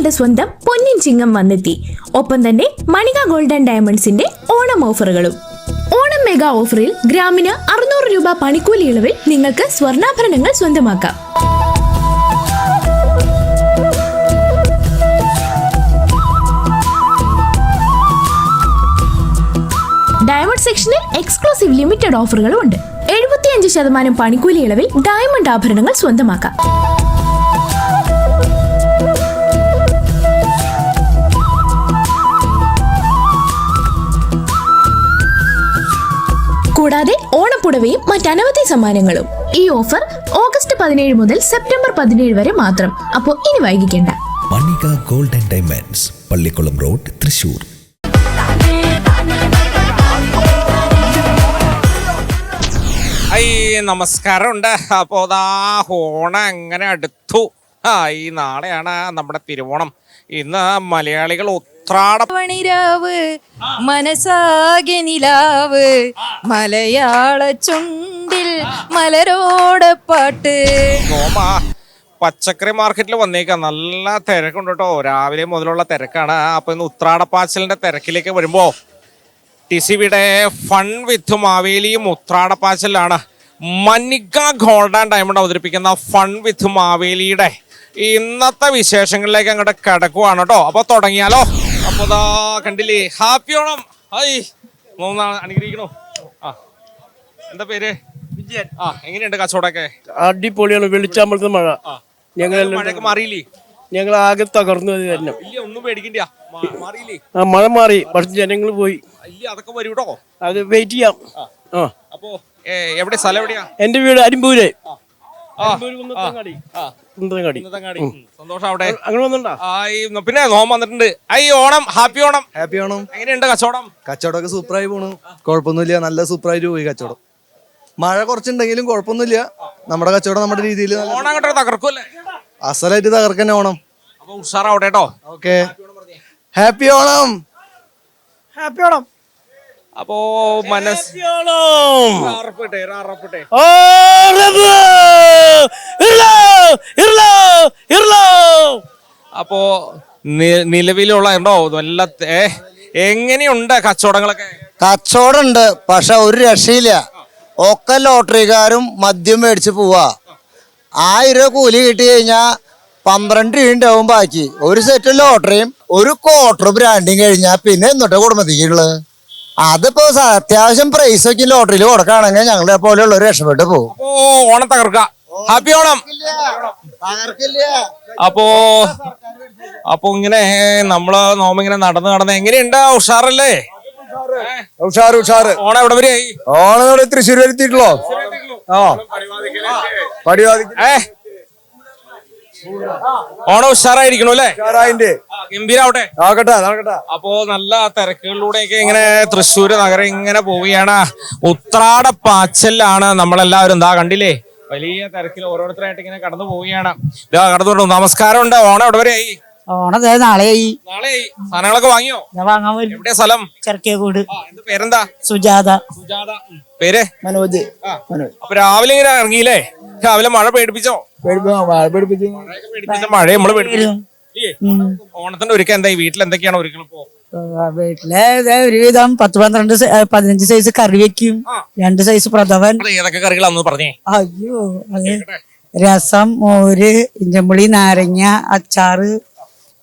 നിങ്ങളുടെ സ്വന്തം പൊന്നിൻ ചിങ്ങം വന്നെത്തി. ഒപ്പം തന്നെ മണിക ഗോൾഡ് ആൻഡ് ഡയമണ്ട്സിന്റെ ഓണം ഓഫറുകളും. ഓണം മെഗാ ഓഫറിൽ ഗ്രാമിന് 600 രൂപ പണിക്കൂലി ഇളവിൽ നിങ്ങൾക്ക് സ്വർണ്ണാഭരണങ്ങൾ സ്വന്തമാക്കാം. ഡയമണ്ട് സെക്ഷനിൽ എക്സ്ക്ലൂസീവ് ലിമിറ്റഡ് ഓഫറുകളും ഉണ്ട്. 75% പണിക്കൂലി ഇളവിൽ ഡയമണ്ട് ആഭരണങ്ങൾ സ്വന്തമാക്കാം. കൂടാതെ ഓണപ്പുടവയും മറ്റനവധി സമ്മാനങ്ങളും. ഈ ഓഫർ ഓഗസ്റ്റ് 17 മുതൽ സെപ്റ്റംബർ 17 വരെ മാത്രം. അപ്പോൾ ഇനി വൈകിക്കേണ്ട. Manika gold and diamonds, Pallikkulam road, Thrissur. നമസ്കാരം ഉണ്ട്. അപ്പോൾ ഓണം അങ്ങനെ അടുത്തു. ഈ നാളെയാണ് നമ്മുടെ തിരുവോണം. ഇന്ന് മലയാളികൾ ഉത്രാടപ്പണിരാവ് മനസാകെ നിലാവ് മലയാള ചുണ്ടിൽ മലരോടെ പാട്ട്. പച്ചക്കറി മാർക്കറ്റിൽ വന്നേക്കാം. നല്ല തിരക്കുണ്ട് കേട്ടോ. രാവിലെ മുതലുള്ള തിരക്കാണ്. അപ്പൊ ഇന്ന് ഉത്രാടപ്പാച്ചിലിന്റെ തിരക്കിലേക്ക് വരുമ്പോ ടിസിവിയുടെ ഫൺ വിത്ത് മാവേലിയും ഉത്രാടപ്പാച്ചിലാണ്. മണിക ഗോൾഡ് ആൻഡ് ഡയമണ്ട് അവതരിപ്പിക്കുന്ന ഫൺ വിത്ത് മാവേലിയുടെ ഇന്നത്തെ വിശേഷങ്ങളിലേക്ക് അങ്ങോട്ട് കിടക്കുവാണ് കേട്ടോ. അപ്പൊ തുടങ്ങിയാലോ? അപ്പൊ കണ്ടില്ലേ, ഹാപ്പി ഓണം. അനുഗ്രഹിക്കണോ? എന്താ പേര്? വിജയൻ. എങ്ങനെയുണ്ട് കച്ചവടമൊക്കെ? അടിപൊളിയാണ്. വെളിച്ചാമ്പലത്തെ മഴ. മഴയൊക്കെ മാറിയില്ലേ? ഞങ്ങൾ ആകെ തകർന്നു തന്നെ. ഒന്നും പേടിക്കണ്ട, മാറിയില്ലേ? മഴ മാറി, പക്ഷെ ജനങ്ങൾ പോയി. അതൊക്കെ വരും കേട്ടോ. അത് വെയിറ്റ് ചെയ്യാം. അപ്പൊ എവിടെ സ്ഥലം എവിടെയാ? എന്റെ വീട് അരിമ്പൂര്. സന്തോഷം. അവിടെ അങ്ങനെ വന്നിട്ടുണ്ടോ? പിന്നെ നോമ്പ് വന്നിട്ടുണ്ട്. ഓണം, ഹാപ്പി ഓണം. ഹാപ്പി ഓണം. എങ്ങനെയുണ്ട് കച്ചവടം? കച്ചവടമൊക്കെ സൂപ്പറായി പോണു. കുഴപ്പമൊന്നുമില്ല, നല്ല സൂപ്പറായിട്ട് പോയി കച്ചവടം. മഴ കുറച്ചുണ്ടെങ്കിലും കുഴപ്പമൊന്നുമില്ല. നമ്മുടെ കച്ചവടം നമ്മുടെ രീതിയിൽ ഓണം അങ്ങോട്ട് തകർക്കുമല്ലേ? അസലായിട്ട് തകർക്കന്നെ ഓണം. അപ്പൊ ഉഷാറാവട്ടെ കേട്ടോ. Okay, happy Onam. Happy Onam. അപ്പോ അപ്പോ നിലവിലുള്ള ഉണ്ടോ വല്ല എങ്ങനെയുണ്ട് കച്ചവടങ്ങളൊക്കെ? കച്ചവടം ഉണ്ട്, പക്ഷെ ഒരു രക്ഷയില്ല. ഒക്കെ ലോട്ടറിക്കാരും മദ്യം മേടിച്ച് പോവാ. 1000 രൂപ കൂലി കിട്ടി കഴിഞ്ഞാൽ 12 രൂപ ഉണ്ടാവും ബാക്കി. ഒരു സെറ്റ് ലോട്ടറിയും ഒരു ക്വാർട്ടർ ബ്രാൻഡിങ് കഴിഞ്ഞാൽ പിന്നെ എന്നിട്ട് കുടുംബത്തിക്കുള്ളത്. അതിപ്പോ അത്യാവശ്യം പ്രൈസ് ഒക്കെ ലോട്ടറിയിൽ കൊടുക്കുകയാണെങ്കിൽ ഞങ്ങളെ പോലെയുള്ള ഒരു രക്ഷപ്പെട്ട് പോകും. ഓണം തകർക്ക. ഹാപ്പി ഓണം. അപ്പോ ഇങ്ങനെ നമ്മള് നോമ്പിങ്ങനെ നടന്ന് എങ്ങനെയുണ്ട്? ഉഷാറല്ലേ? ഉഷാറ്. ഓണം എവിടെ വരെയായി? ഓണം ഇവിടെ തൃശ്ശൂർ വരുത്തിയിട്ടുള്ളോ? ഓണം ഉഷാറായിരിക്കണു അല്ലേ? ഗംഭീരാവട്ടെ. നടക്കട്ടെ. അപ്പോ നല്ല തിരക്കുകളിലൂടെയൊക്കെ ഇങ്ങനെ തൃശ്ശൂര് നഗരം ഇങ്ങനെ പോവുകയാണ്. ഉത്രാടപ്പാച്ചലാണ് നമ്മളെല്ലാവരും. കണ്ടില്ലേ, വലിയ തിരക്കിൽ ഓരോരുത്തരായിട്ട് ഇങ്ങനെ കടന്നു പോവുകയാണ്. കടന്നു. നമസ്കാരം ഉണ്ട്. ഓണം എവിടെ വരെയായി? ഓണം നാളെയായി. സാധനങ്ങളൊക്കെ വാങ്ങിയോ? വാങ്ങാൻ വരും. എവിടെയാ സ്ഥലം? ചെറുക്കേക്കോട്. പേരെന്താ? സുജാത. പേര്? മനോജ്. അപ്പൊ രാവിലെ ഇങ്ങനെ ഇറങ്ങിയില്ലേ? രാവിലെ മഴ പേടിപ്പിച്ചോ? മഴ നമ്മള് പേടിപ്പിച്ചു. ഓണത്തിന്റെ ഒരുക്കം എന്തായി? വീട്ടിൽ എന്തൊക്കെയാണ് ഒരുക്കൾ ഇപ്പോ? വീട്ടിലെ ഒരുവിധം 10-15 സൈസ് കറി വെക്കും. 2 സൈസ് പ്രഥമൻ. ഏതൊക്കെ കറികളാന്ന് പറഞ്ഞേ? അയ്യോ, രസം, മോര്, ഇഞ്ചമ്പുളി, നാരങ്ങ, അച്ചാറ്,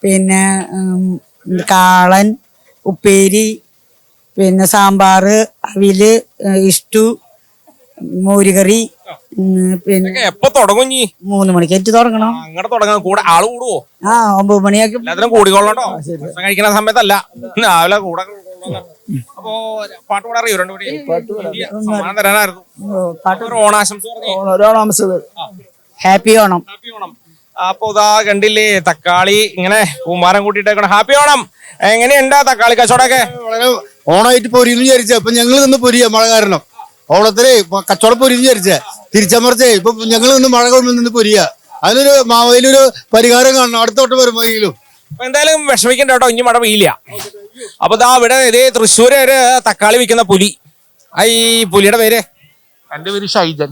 പിന്നെ കാളൻ, ഉപ്പേരി, പിന്നെ സാമ്പാറ്, അവില്, ഇഷ്ടു, മോരുകറി. പിന്നെ എപ്പോ തുടങ്ങും? 3 മണിക്കേറ്റ് തുടങ്ങണം. അങ്ങനെ തുടങ്ങാൻ കൂടെ ആള് കൂടുവോ? 9 മണിയാക്കി എല്ലാത്തിനും കൂടിക്കൊള്ളണ്ടോ? കഴിക്കുന്ന സമയത്തല്ല, രാവിലെ കൂടെ. അപ്പോ പാട്ട് പാടാൻ അറിയോ? 2 സമ്മാനം തരാനായിരുന്നു. ഓണാശംസ. ഹാപ്പി ഓണം. അപ്പൊ കണ്ടില്ലേ, തക്കാളി ഇങ്ങനെ കുമാരം കൂട്ടിയിട്ടേക്കണം. ഹാപ്പി ഓണം. എങ്ങനെയുണ്ടാ തക്കാളി കച്ചവടമൊക്കെ? ഓണമായിട്ട് പൊരിയെന്ന് വിചാരിച്ച ഇപ്പൊ ഞങ്ങൾ നിന്ന് പൊരിയ മഴ കാരണം. ഓണത്തില് കച്ചവടം പൊരിയെന്ന് വിചാരിച്ച തിരിച്ചമർച്ചേ ഇപ്പൊ ഞങ്ങൾ നിന്ന് മഴ കൊണ്ട് നിന്ന് പൊരിയ. അതിനൊരു മാവയിലൊരു പരിഹാരം കാണണം അടുത്തോട്ട് വരുമ്പോഴെങ്കിലും. എന്തായാലും വിഷമിക്കണ്ട കേട്ടോ, ഇനി മഴ പെയ്യില്ല. അപ്പൊ ഇവിടെ ഇതേ തൃശ്ശൂര് ഒരു തക്കാളി വിൽക്കുന്ന പുലി. ഈ പുലിയുടെ പേര്? എന്റെ പേര് ഷൈജൻ.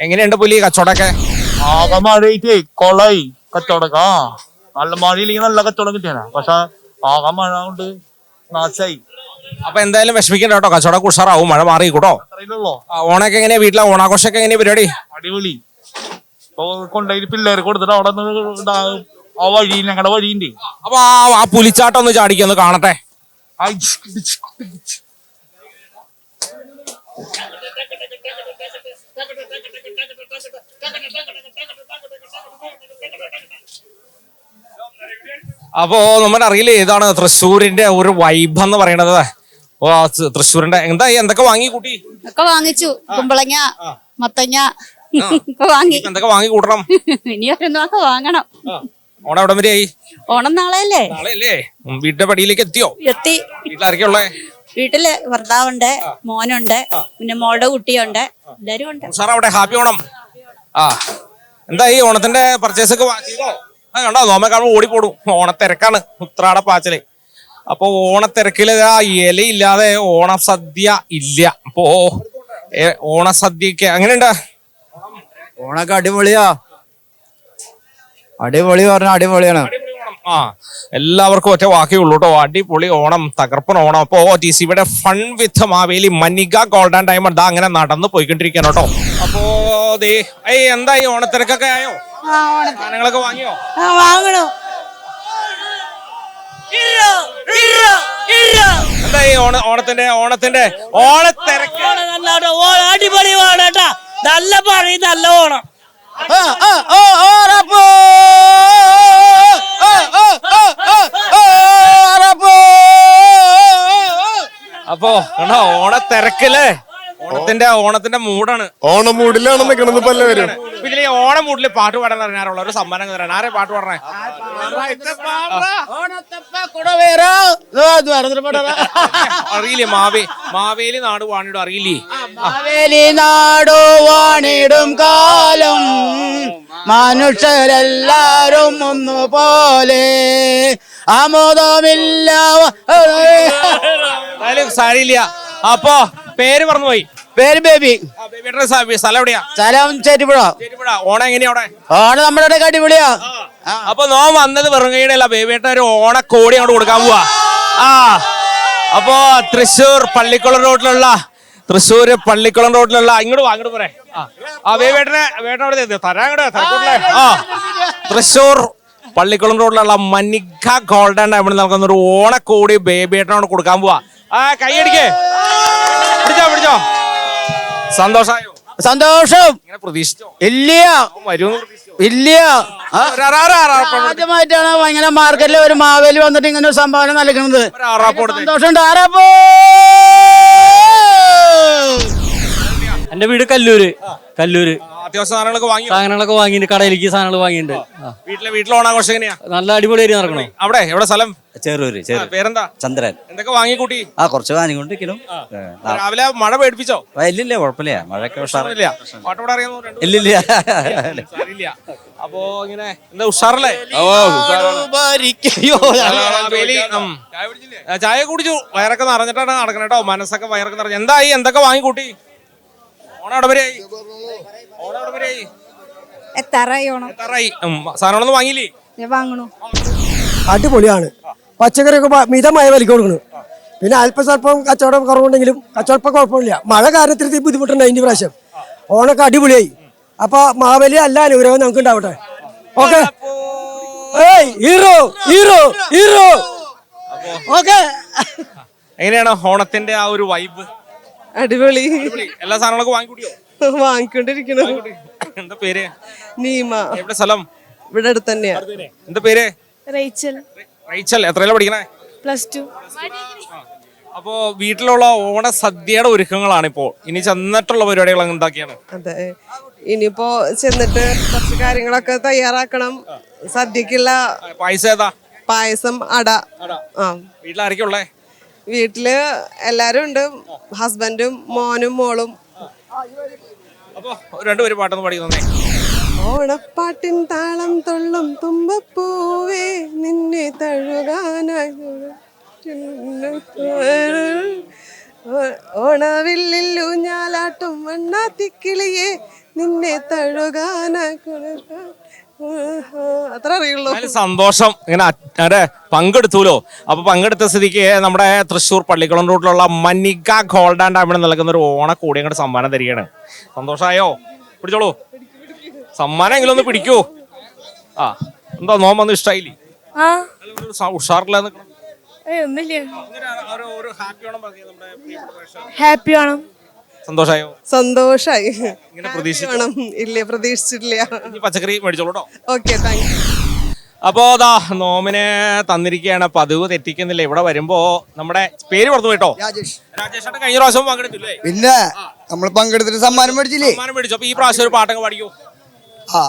എങ്ങനെയുണ്ട് പുലി കച്ചവടമൊക്കെ? ആകെ മഴയിട്ട് കൊളായി കച്ചവടക്ക. നല്ല മഴയില്ലെങ്കിൽ നല്ല കച്ചവടം കിട്ടിയാ, പക്ഷെ ആകെ മഴ കൊണ്ട് നാശായി. അപ്പൊ എന്തായാലും വിഷമിക്കണ്ട കേട്ടോ, കച്ചവടം ഉഷാറാവും, മഴ മാറി കൂട്ടോ. അത്രയുള്ളോ. ഓണൊക്കെ എങ്ങനെയാ വീട്ടിലെ ഓണാഘോഷമൊക്കെ എങ്ങനെയാ പരിപാടി? അടിപൊളി. ഇപ്പൊ കൊണ്ടുപോയി പിള്ളേർക്ക് കൊടുത്തിട്ട് അവിടെ നിന്ന് ആ വഴി ഞങ്ങളുടെ വഴിയുണ്ട്. അപ്പൊ ആ പുലിച്ചാട്ടം ഒന്ന് ചാടിക്കൊന്ന് കാണട്ടെ. അപ്പോ നമ്മുടെ അറിയില്ലേ ഏതാണ് തൃശ്ശൂരിന്റെ ഒരു വൈബ് എന്ന് പറയണത്. ഓ തൃശ്ശൂരിന്റെ എന്തൊക്കെ വാങ്ങി കൂട്ടി? ഒക്കെ വാങ്ങിച്ചു. കുമ്പളങ്ങ, മത്തങ്ങ ഒക്കെ വാങ്ങി. എന്തൊക്കെ വാങ്ങി കൂട്ടണം? ഇനി ഓരോന്നൊക്കെ വാങ്ങണം. ഓണം എവിടം വരെയായി? ഓണം നാളെയല്ലേ? നാളെയല്ലേ? വീടിന്റെ പടിയിലേക്ക് എത്തിയോ? എത്തി. വീട്ടിലാരൊക്കെയുള്ളേ? വീട്ടില് ഭർത്താവുണ്ട്, മോനുണ്ട്, പിന്നെ മോളുടെ കുട്ടിയുണ്ട്, എല്ലാരും ഉണ്ട്. സാർ അവിടെ ഹാപ്പി ഓണം. എന്താ ഈ ഓണത്തിന്റെ പർച്ചേസ് ഒക്കെ ചെയ്തോ? കണ്ടോ, നോമ കാണുമ്പോൾ ഓടിപ്പോടും. ഓണത്തിരക്കാണ്, ഉത്രാടപ്പാച്ചില്. അപ്പൊ ഓണത്തിരക്കില് ആ ഇലയില്ലാതെ ഓണസദ്യ ഇല്ല. അപ്പോ ഓണസദ്യക്ക് എങ്ങനെയുണ്ട്? ഓണൊക്കെ അടിപൊളിയാ. അടിപൊളി പറഞ്ഞ അടിപൊളിയാണ്. എല്ലാവർക്കും ഒറ്റ വാക്കേ ഉള്ളൂ കേട്ടോ, അടിപൊളി ഓണം, തകർപ്പൻ ഓണം. അപ്പോ TCBയുടെ fun with Maveli Manika gold and diamond അങ്ങനെ നടന്നു പോയിക്കൊണ്ടിരിക്കുകയാണ് കേട്ടോ. അപ്പോ എന്താ ഈ ഓണത്തിരക്കൊക്കെ ആയോ? സാധനങ്ങളൊക്കെ വാങ്ങിയോ? വാങ്ങണോ? എന്താ ഈ ഓണത്തിന്റെ ഓണത്തിരക്ക്? അടിപൊളി ഓണട്ടാ, നല്ല പറയും, നല്ല ഓണം. അപ്പോ കണ്ടോ ഓണത്തിരക്കില് ഓണത്തിന്റെ മൂടാണ്. ഓണം മൂടിലാണ് നിൽക്കണത് പല്ലവരും. ഇതിൽ ഓണം മൂടില് പാട്ട് പാടാൻ അറിയാറുള്ള ഒരു സമ്മാനം തരാൻ. ആരെ പാട്ട് പാടണേ? അറിയില്ലേ? മാവേലി നാട് വാണിടും അറിയില്ലേ? മാവേലി നാടോ വാണിടും കാലം മനുഷ്യരെല്ലാരും ഒന്നുപോലെ ആമോദമില്ല. സാരിയില്ല. അപ്പോ പേര് പറഞ്ഞുപോയി. പേര് ബേബി. സ്ഥലം എവിടെയാ? സ്ഥലം ചേറ്റിപ്പുഴ. ഓണം എങ്ങനെയാ അവിടെ? ഓണം നമ്മുടെ ഇവിടെ അടിപൊളിയാ. അപ്പൊ വന്നത് വെറുങ്കയുടെ അല്ല, ബേബിയേട്ടൻ ഒരു ഓണക്കോടി അങ്ങോട്ട് കൊടുക്കാൻ പോവാ. അപ്പോ തൃശ്ശൂർ പള്ളിക്കുളം റോഡിലുള്ള ഇങ്ങോട്ട് പോരെ. ബേബിയേട്ടനെ അവിടെ തരാ. തൃശ്ശൂർ പള്ളിക്കുളം റോഡിലുള്ള മനിക ഗോൾഡ് ആൻഡ് ഡയമണ്ട് നൽകുന്ന ഒരു ഓണക്കോടി ബേബിയേട്ടനോട് കൊടുക്കാൻ പോവാ. കൈയടിക്കേ, പിടിച്ചോ. സന്തോഷായോ? സന്തോഷം. ഇങ്ങനെ പ്രതീക്ഷിച്ചോ? ഇല്ല ഇല്ല. ആദ്യമായിട്ടാണ് ഇങ്ങനെ മാർക്കറ്റിൽ ഒരു മാവേലി വന്നിട്ട് ഇങ്ങനെ ഒരു സംഭാവന നൽകുന്നത്. സന്തോഷമുണ്ട്. ആരാപ്പോ? എന്റെ വീട് കല്ലൂര്. അത്യാവശ്യ സാധനങ്ങളൊക്കെ വാങ്ങിയിട്ട് കടയിലേക്ക് സാധനങ്ങൾ വാങ്ങിയിട്ടുണ്ട്. വീട്ടിലെ ഓണാഘോഷം എങ്ങനെയാ? നല്ല അടിപൊളിയായിട്ട് നടക്കണോ? അവിടെ എവിടെ സ്ഥലം? ചെറൂര്. പേരെന്താ? ചന്ദ്രൻ. എന്തൊക്കെ വാങ്ങിക്കൂട്ടി? കുറച്ച് വാങ്ങിക്കൊണ്ടിരിക്കലും. രാവിലെ മഴ പേടിപ്പിച്ചോ? ഇല്ലില്ല, കുഴപ്പമില്ല. മഴയൊക്കെ ഉഷാറില്ല. പാട്ടോടെ അറിയാമോ? ഇല്ലില്ല. അപ്പോ ഇങ്ങനെ എന്താ ഉഷാറല്ലേ? ചായ കുടിച്ചു, വയറൊക്കെ നിറഞ്ഞിട്ടാണ് നടക്കണ കേട്ടോ. മനസ്സൊക്കെ വയറൊക്കെ നിറഞ്ഞു. എന്തായി? എന്തൊക്കെ വാങ്ങിക്കൂട്ടി? സാധനങ്ങളൊന്നും വാങ്ങിയില്ലേ? വാങ്ങണു. അടിപൊളിയാണ്. പച്ചക്കറിയൊക്കെ മിതമായ വിലക്ക് കൊടുക്കണം. പിന്നെ അല്പസ്വല്പം കച്ചവടം കുറവുണ്ടെങ്കിലും കച്ചവടം കുഴപ്പമില്ല. മഴ കാരണത്തിൽ ബുദ്ധിമുട്ടുണ്ട്. അതിന്റെ പ്രാവശ്യം ഓണൊക്കെ അടിപൊളിയായി. അപ്പൊ മാവേലി അല്ല അനുഗ്രഹം നമുക്ക് ഉണ്ടാവട്ടെ. ഓക്കെ. എങ്ങനെയാണ് ഓണത്തിന്റെ ആ ഒരു വൈബ്? അടിപൊളി. എല്ലാ സാധനങ്ങളൊക്കെ വാങ്ങിക്കൂട്ടിയോ? വാങ്ങിക്കൊണ്ടിരിക്കണു. എന്താ പേര്? നീമ. എവിടെ സ്ഥലം? ഇവിടെ അടുത്ത് തന്നെയാ. എന്താ പേര്? റൈച്ചൽ. എത്രയിലാ പഠിക്കണേ? +2. അപ്പോ വീട്ടിലുള്ള ഓണസദ്യയുടെ ഒരുക്കങ്ങളാണ് ഇപ്പോൾ. ഇനി ചെന്നിട്ടുള്ള പരിപാടികൾ എന്തൊക്കെയാണ്? അതെ, ഇനിയിപ്പോ ചെന്നിട്ട് കുറച്ച് കാര്യങ്ങളൊക്കെ തയ്യാറാക്കണം. സദ്യക്കുള്ള പായസം, അട. വീട്ടിലാരൊക്കെ ഉള്ളേ? വീട്ടില് എല്ലാരും ഉണ്ട്. ഹസ്ബൻഡും മോനും മോളും. അപ്പൊ രണ്ടുപേരും പാട്ടൊന്ന് പാടി തന്നെ. ഓണപ്പാട്ടിൻ താളം തുള്ളും തുമ്പപ്പൂവേ നിന്നെ തഴുകാനായി ഓണവില്ലിൽ ഊഞ്ഞാലാട്ടും വണ്ണാത്തിക്കിളിയെ നിന്നെ തഴുകാനായി അത്ര അറിയുള്ളൂ. എന്നാലും സന്തോഷം ഇങ്ങനെ അതെ പങ്കെടുത്തുല്ലോ. അപ്പൊ പങ്കെടുത്ത സ്ഥിതിക്ക് നമ്മുടെ തൃശ്ശൂർ പള്ളിക്കുളം റൂട്ടിലുള്ള മനിക ഗോൾഡ് ആൻഡ് ഡയമണ്ട് നൽകുന്ന ഒരു ഓണക്കൂടി അങ്ങോട്ട് സമ്മാനം തരികയാണ്. സന്തോഷമായോ? പിടിച്ചോളൂ, സമ്മാനം എങ്കിലും ഒന്ന് പിടിക്കൂ. ആ എന്താ നോമ്പൊന്നും ഇഷ്ടായില്ലേ? ഉഷാറില്ല ഹാപ്പി ഓണം. സന്തോഷായോ? സന്തോഷായി. ഇങ്ങനെ പ്രതീക്ഷിച്ചു? വേണം ഇല്ല, പ്രതീക്ഷിച്ചിട്ടില്ല. ഇനി പച്ചക്കറി മേടിച്ചോളൂ കേട്ടോ. Okay, thank you. അപ്പോ അതാ നോമിന് തന്നിരിക്കുകയാണ്. പതിവ് തെറ്റിക്കുന്നില്ല. ഇവിടെ വരുമ്പോ നമ്മുടെ പേര് പറഞ്ഞു കേട്ടോ. രാജേഷ് കഴിഞ്ഞ പ്രാവശ്യം പങ്കെടുത്തില്ലേ? പിന്നെ നമ്മൾ പങ്കെടുത്തിട്ട് സമ്മാനം മേടിച്ചില്ലേ? സമ്മാനം മേടിച്ചു. അപ്പൊ ഈ പ്രാവശ്യം ഒരു പാട്ടൊക്കെ പാടിക്കോ. ആ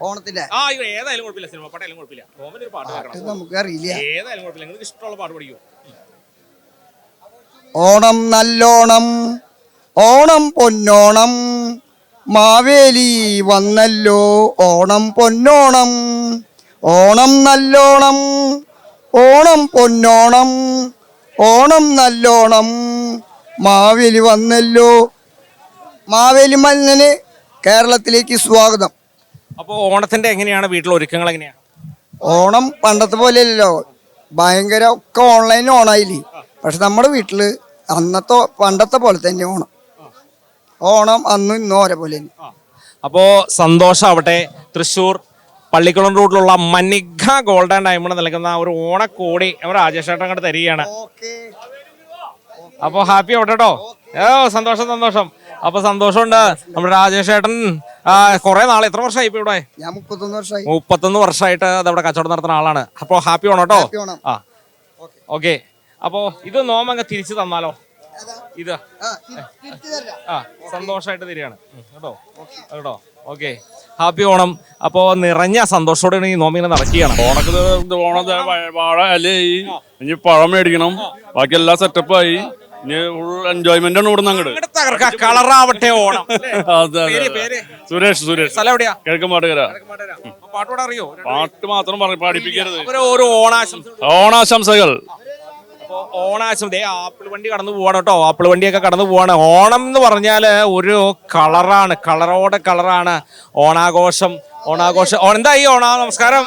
ഓണത്തിന്റെ ഏതായാലും കുഴപ്പമില്ല, സിനിമ പാട്ടായാലും കുഴപ്പമില്ല. നോമിന് ഒരു പാട്ട് കേൾക്കണം. നമുക്ക് അറിയില്ല. ഏതായാലും കുഴപ്പമില്ല, നിങ്ങൾക്ക് ഇഷ്ടമുള്ള പാട്ട് പഠിക്കോ. ഓണം നല്ലോണം, ഓണം പൊന്നോണം, മാവേലി വന്നല്ലോ, ഓണം പൊന്നോണം, ഓണം നല്ലോണം, ഓണം പൊന്നോണം, ഓണം നല്ലോണം, മാവേലി വന്നല്ലോ. മാവേലി മന്നന് കേരളത്തിലേക്ക് സ്വാഗതം. അപ്പൊ ഓണത്തിന്റെ എങ്ങനെയാണ് വീട്ടിലെ ഒരുക്കങ്ങൾ എങ്ങനെയാണ്? ഓണം പണ്ടത്തെ പോലെ അല്ലല്ലോ, ഭയങ്കര ഒക്കെ ഓൺലൈൻ ഓണായില്ലേ. പക്ഷെ നമ്മുടെ വീട്ടില് പണ്ടത്തെ പോലെ തന്നെ ഓണം. ഓണം അന്നും ഇന്നും ഓരോ പോലെ തന്നെ. അപ്പോ സന്തോഷാവട്ടെ. തൃശ്ശൂർ പള്ളിക്കുളം റൂട്ടിലുള്ള മനിക ഗോൾഡ് ആൻഡ് ഡയമണ്ട് നൽകുന്ന ഒരു ഓണക്കോടി രാജേഷ് ചേട്ടൻ അങ്ങോട്ട് തരികയാണ്. അപ്പൊ ഹാപ്പി ആവട്ടെ കേട്ടോ. സന്തോഷം സന്തോഷം. അപ്പൊ സന്തോഷമുണ്ട്. നമ്മുടെ രാജേഷ് ചേട്ടൻ കുറെ നാളെ, എത്ര വർഷമായി ഇപ്പൊ ഇവിടെ? ഞാൻ 31 വർഷമായി. 31 വർഷമായിട്ട് അതവിടെ കച്ചവടം നടത്തുന്ന ആളാണ്. അപ്പൊ ഹാപ്പി ആണോ കേട്ടോ. ആ ഓക്കെ. അപ്പോ ഇത് നോമങ്ങ് തിരിച്ചു തന്നാലോ? ഇത് സന്തോഷമായിട്ട് തരികയാണ് കേട്ടോ. കേട്ടോ, ഓക്കെ. ഹാപ്പി ഓണം. അപ്പോ നിറഞ്ഞ സന്തോഷത്തോടെ ഈ നോമിങ്ങനെ നടക്കുകയാണ്. വാഴ അല്ലേ ഇനി പഴം മേടിക്കണം. ബാക്കി എല്ലാ സെറ്റപ്പായി. ഇനി ഫുൾ എൻജോയ്മെന്റ് ആണ് ഇവിടുന്ന് അങ്ങോട്ട്. കളറാവട്ടെ ഓണം. സുരേഷ് സ്ഥലം എവിടെയാ? കിഴക്കമ്പാട്ടുകര. പാട്ടോടെ അറിയോ? പാട്ട് മാത്രം പാടിപ്പിക്കരുത്. ഒരു ഓണാശംസ. ഓണാശംസകൾ. ഓണാശംസ. ആപ്പിൾ വണ്ടി കടന്നു പോവാണ് കേട്ടോ. ആപ്പിൾ വണ്ടിയൊക്കെ കടന്നു പോവാണ്. ഓണം എന്ന് പറഞ്ഞാല് ഒരു കളറാണ്, കളറോടെ കളറാണ്. ഓണാഘോഷം. എന്തായി ഓണ? നമസ്കാരം.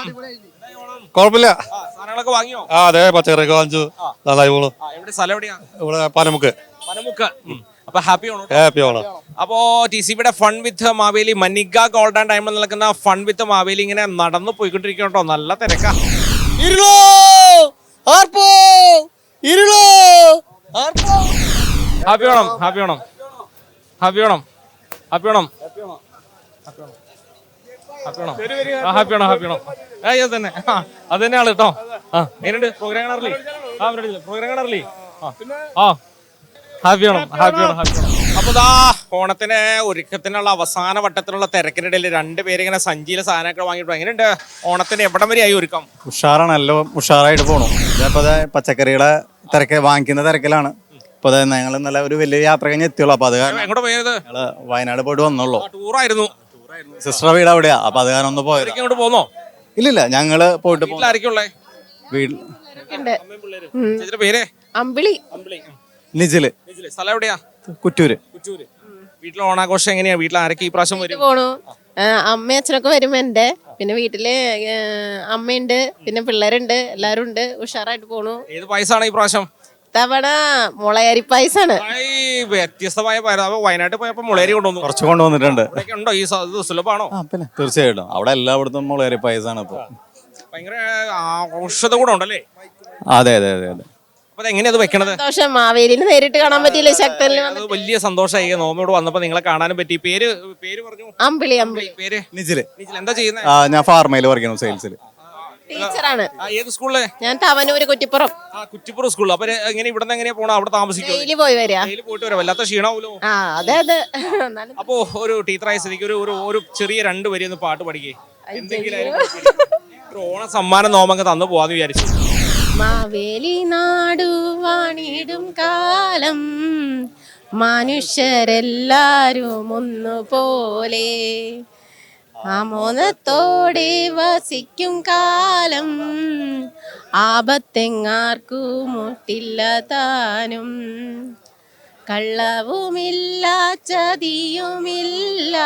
കുഴപ്പമില്ല. സാധനങ്ങളൊക്കെ വാങ്ങിയോ? അതെ, പച്ചക്കറിയൊക്കെ വാങ്ങിച്ചു. നന്നായി പോണു. എവിടെ സ്ഥലം എവിടെയാ? ഇവിടെ പനമുക്ക്. അപ്പൊ ഹാപ്പി ഓണം. ഹാപ്പി ഓണം. അപ്പോ TCBയുടെ fun with Maveli, Manika gold and diamond നൽകുന്ന ഫൺ വിത്ത് മാവേലി ഇങ്ങനെ നടന്നു പോയിക്കൊണ്ടിരിക്കും കേട്ടോ. നല്ല തിരക്കാ. Happy Onam, happy Onam, happy Onam, happy Onam, happy Onam, happy Onam, happy Onam. അത് തന്നെ, അത് തന്നെയാണ് കേട്ടോ. എങ്ങനെയുണ്ട് പ്രോഗ്രാം കാണാറില്ലേ? പ്രോഗ്രാം കാണാറില്ലേ? Happy Onam, happy Onam, happy Onam. അപ്പൊ ദാ ഓണത്തിന് ഒരുക്കത്തിനുള്ള അവസാന വട്ടത്തിലുള്ള തിരക്കിനിടയിൽ രണ്ടുപേരിങ്ങനെ സഞ്ചിയിലെ സാധനമൊക്കെ വാങ്ങിയിട്ട് എങ്ങനെയുണ്ട് ഓണത്തിന് എവിടം വരെയായി ഒരുക്കം? ഉഷാറാണ്, നല്ല ഉഷാറായിട്ട് പോണു. ഇപ്പൊ പച്ചക്കറിയുടെ വാങ്ങിക്കുന്ന തിരക്കിലാണ്. ഇപ്പൊ ഞങ്ങൾ ഇന്നലെ ഒരു വലിയ യാത്ര കഴിഞ്ഞ് എത്തിയുള്ളൂ. അപ്പൊ അത് കാരണം എങ്ങോട്ട് പോയത്? ഞങ്ങള് വയനാട് പോയിട്ട് വന്നുള്ളൂ. ടൂറായിരുന്നു. സിസ്റ്റർ വീട് അവിടെയാ. അപ്പൊ അത് കാരണം ഒന്ന് പോയത്. ഇങ്ങോട്ട് പോന്നോ? ഇല്ലില്ല, ഞങ്ങള് പോയിട്ട് ആരൊക്കെയുള്ളേ വീട്ടിൽ? പേര് അമ്പിളി. നിജില്. സ്ഥലം എവിടെയാ? കുറ്റൂര്. വീട്ടിലെ ഓണാഘോഷം എങ്ങനെയാ? വീട്ടിൽ ആരൊക്കെ ഈ പ്രാവശ്യം വരും? പോണു. അമ്മ അച്ഛനൊക്കെ വരും എന്റെ. പിന്നെ വീട്ടില് അമ്മയുണ്ട്, പിന്നെ പിള്ളേരുണ്ട്, എല്ലാരും ഉണ്ട്. ഉഷാറായിട്ട് പോണു. ഏത് പായസാണ് ഈ പ്രാവശ്യം? തവണ മുളയരി പായസാണ്. വ്യത്യസ്തമായ വയനാട്ടിൽ പോയപ്പോ മുളയരി കൊണ്ടുവന്നു. കുറച്ച് കൊണ്ടുവന്നിട്ടുണ്ട്. ഉണ്ടോ ഈ സുലഭാണോ? പിന്നെ തീർച്ചയായിട്ടും അവിടെ എല്ലായിടത്തും മുളയരി പായസാണ് ഇപ്പൊ. ഭയങ്കര ഔഷധ കൂടെ ഉണ്ടല്ലേ? അതെ അതെ അതെ അതെ. അപ്പൊ എങ്ങനെയാ അത് വെക്കണത്? സന്തോഷം. മാവേലിനെ നേരിട്ട് കാണാൻ പറ്റിയില്ല. ശക്തനിൽ വലിയ സന്തോഷമായി. നോമിയോട് വന്നപ്പോ നിങ്ങളെ കാണാനും പറ്റി. പേര് പറഞ്ഞു? അമ്പിളി. അമ്പിളി. പേര് നിജില്. എന്താ ചെയ്യുന്നത്? ഞാൻ ഫാർമയിൽ വർക്ക് ചെയ്യുന്നു, സെയിൽസിൽ. ടീച്ചറാണ്. ഏത് സ്കൂളില്? ഞാൻ തവനൂര് കുറ്റിപ്പുറം. കുറ്റിപ്പുറം സ്കൂളിൽ. അപ്പൊ എങ്ങനെ ഇവിടുന്ന് എങ്ങനെയാ പോണോ? അവിടെ താമസിക്കും? ഡെയിലി പോയി വരാ. പോയിട്ട് വരാം. വല്ലാത്ത ക്ഷീണാവൂലോ? അതെ അതെ. അപ്പോ ഒരു ടീച്ചറായ സ്ഥിതിക്ക് ഒരു ചെറിയ 2 വരി ഒന്ന് പാട്ട് പഠിക്കേ. എന്തെങ്കിലും ഒരു ഓണ സമ്മാനം നോമങ്ങ് തന്നു പോവാന്ന് വിചാരിച്ചു. മാവേലി നാടു വാണിടും കാലം മനുഷ്യരെല്ലാരും ഒന്നുപോലെ ആമോദത്തോടെ വസിക്കും കാലം ആപത്തെങ്ങാർക്കു മുട്ടില്ല താനും കള്ളവുമില്ല ചതിയുമില്ല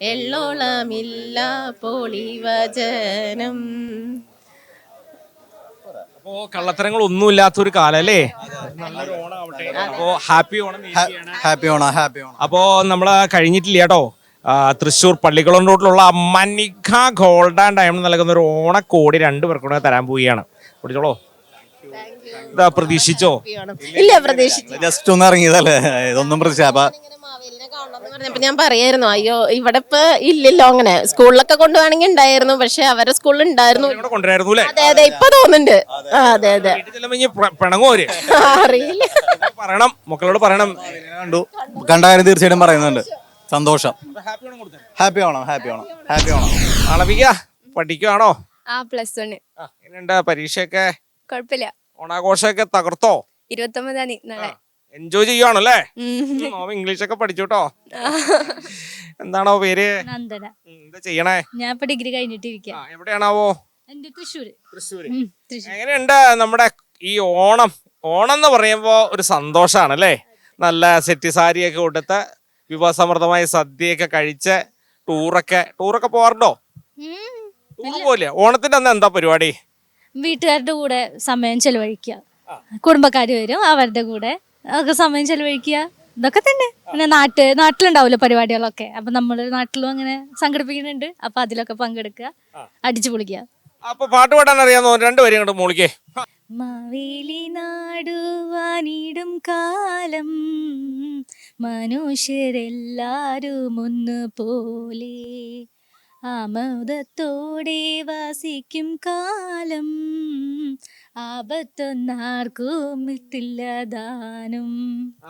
എള്ളോളമില്ല പൊളിവചനം. അപ്പോ കള്ളത്തരങ്ങൾ ഒന്നും ഇല്ലാത്തൊരു കാലം അല്ലേ? നല്ലൊരു ഓണം ആവട്ടെ. അപ്പോ ഹാപ്പി ഓണം നേരുകയാണ്. Happy Onam, happy Onam. അപ്പോ നമ്മള് കഴിഞ്ഞിട്ടില്ല കേട്ടോ. തൃശ്ശൂർ പള്ളിക്കുളം റോഡിലുള്ള മനിക ഗോൾഡ് ആൻഡ് ഡയമണ്ട് നൽകുന്ന ഒരു ഓണക്കോടി 2 പേർക്കും കൂടെ തരാൻ പോവുകയാണ്. പിടിച്ചോളൂ. ഇതാ പ്രതീക്ഷിച്ചോ? ഇല്ല, പ്രതീക്ഷിച്ചു. ജസ്റ്റ് ഒന്ന് ഇറങ്ങിയതല്ലേ, ഇതൊന്നും പ്രതീക്ഷ. പറഞ്ഞപ്പോ ഞാൻ പറയായിരുന്നു, അയ്യോ ഇവിടെ ഇപ്പൊ ഇല്ലല്ലോ അങ്ങനെ. സ്കൂളിലൊക്കെ കൊണ്ടുപോകണമെങ്കിൽ ഉണ്ടായിരുന്നു, പക്ഷെ അവരുടെ സ്കൂളിൽ ഉണ്ടായിരുന്നു. കൊണ്ടുവരായിരുന്നു അല്ലേ? അതെ അതെ, ഇപ്പൊ തോന്നുന്നുണ്ട്. അതെ അതെ, പിണങ്ങോര് അറിയില്ല. പറയണം, മക്കളോട് പറയണം. കണ്ട കാര്യം തീർച്ചയായിട്ടും പറയുന്നുണ്ട്. സന്തോഷം. Happy Onam, happy Onam, happy Onam. അളവിക പഠിക്കുവാണോ? +1. എങ്ങനെയുണ്ട് പരീക്ഷയൊക്കെ? കുഴപ്പമില്ല. ഓണാഘോഷമൊക്കെ തകർത്തോ? 29 നാളെ. എൻജോയ് ചെയ്യുവാണല്ലേ? ഇംഗ്ലീഷ് ഒക്കെ പഠിച്ചോട്ടോ. എന്താണോ പേര്? നന്ദന. എന്താ ചെയ്യണേ? ഞാൻ ഇപ്പൊ ഡിഗ്രി കഴിഞ്ഞിട്ടിരിക്കാം. എവിടെയാണാവോ? എന്റെ തൃശ്ശൂര്. തൃശ്ശൂര്. എങ്ങനെയുണ്ട് നമ്മുടെ ഈ ഓണം? ഓണം എന്ന് പറയുമ്പോ ഒരു സന്തോഷാണ് അല്ലേ? നല്ല സെറ്റ് സാരിയൊക്കെ കൊടുത്ത് വിഭവസമൃദ്ധമായ സദ്യയൊക്കെ കഴിച്ച് ടൂറൊക്കെ പോവാറുണ്ടോ? ടൂർ പോലെ ഓണത്തിന്റെ അന്ന് എന്താ പരിപാടി? വീട്ടുകാരുടെ കൂടെ സമയം ചെലവഴിക്കുക. കുടുംബക്കാര് വരും, അവരുടെ കൂടെ ഒക്കെ സമയം ചെലവഴിക്കുക. ഇതൊക്കെ തന്നെ. പിന്നെ നാട്ടിലുണ്ടാവില്ല പരിപാടികളൊക്കെ. അപ്പൊ നമ്മള് നാട്ടിലും അങ്ങനെ സംഘടിപ്പിക്കുന്നുണ്ട്. അപ്പൊ അതിലൊക്കെ പങ്കെടുക്കുക, അടിച്ചു പൊളിക്കുക. അപ്പൊ പാട്ട് പാടാൻ അറിയാമോ? 2 വരി അങ്ങോട്ട് മൂളിക്കേ. മാവേലി നാടുവാനിടും കാലം മനുഷ്യരെല്ലാരും ഒന്ന് പോലെ ആമോദത്തോടെ വസിക്കും കാലം ആപത്തൊന്നാർക്കും ഇട്ടില്ലതാനും.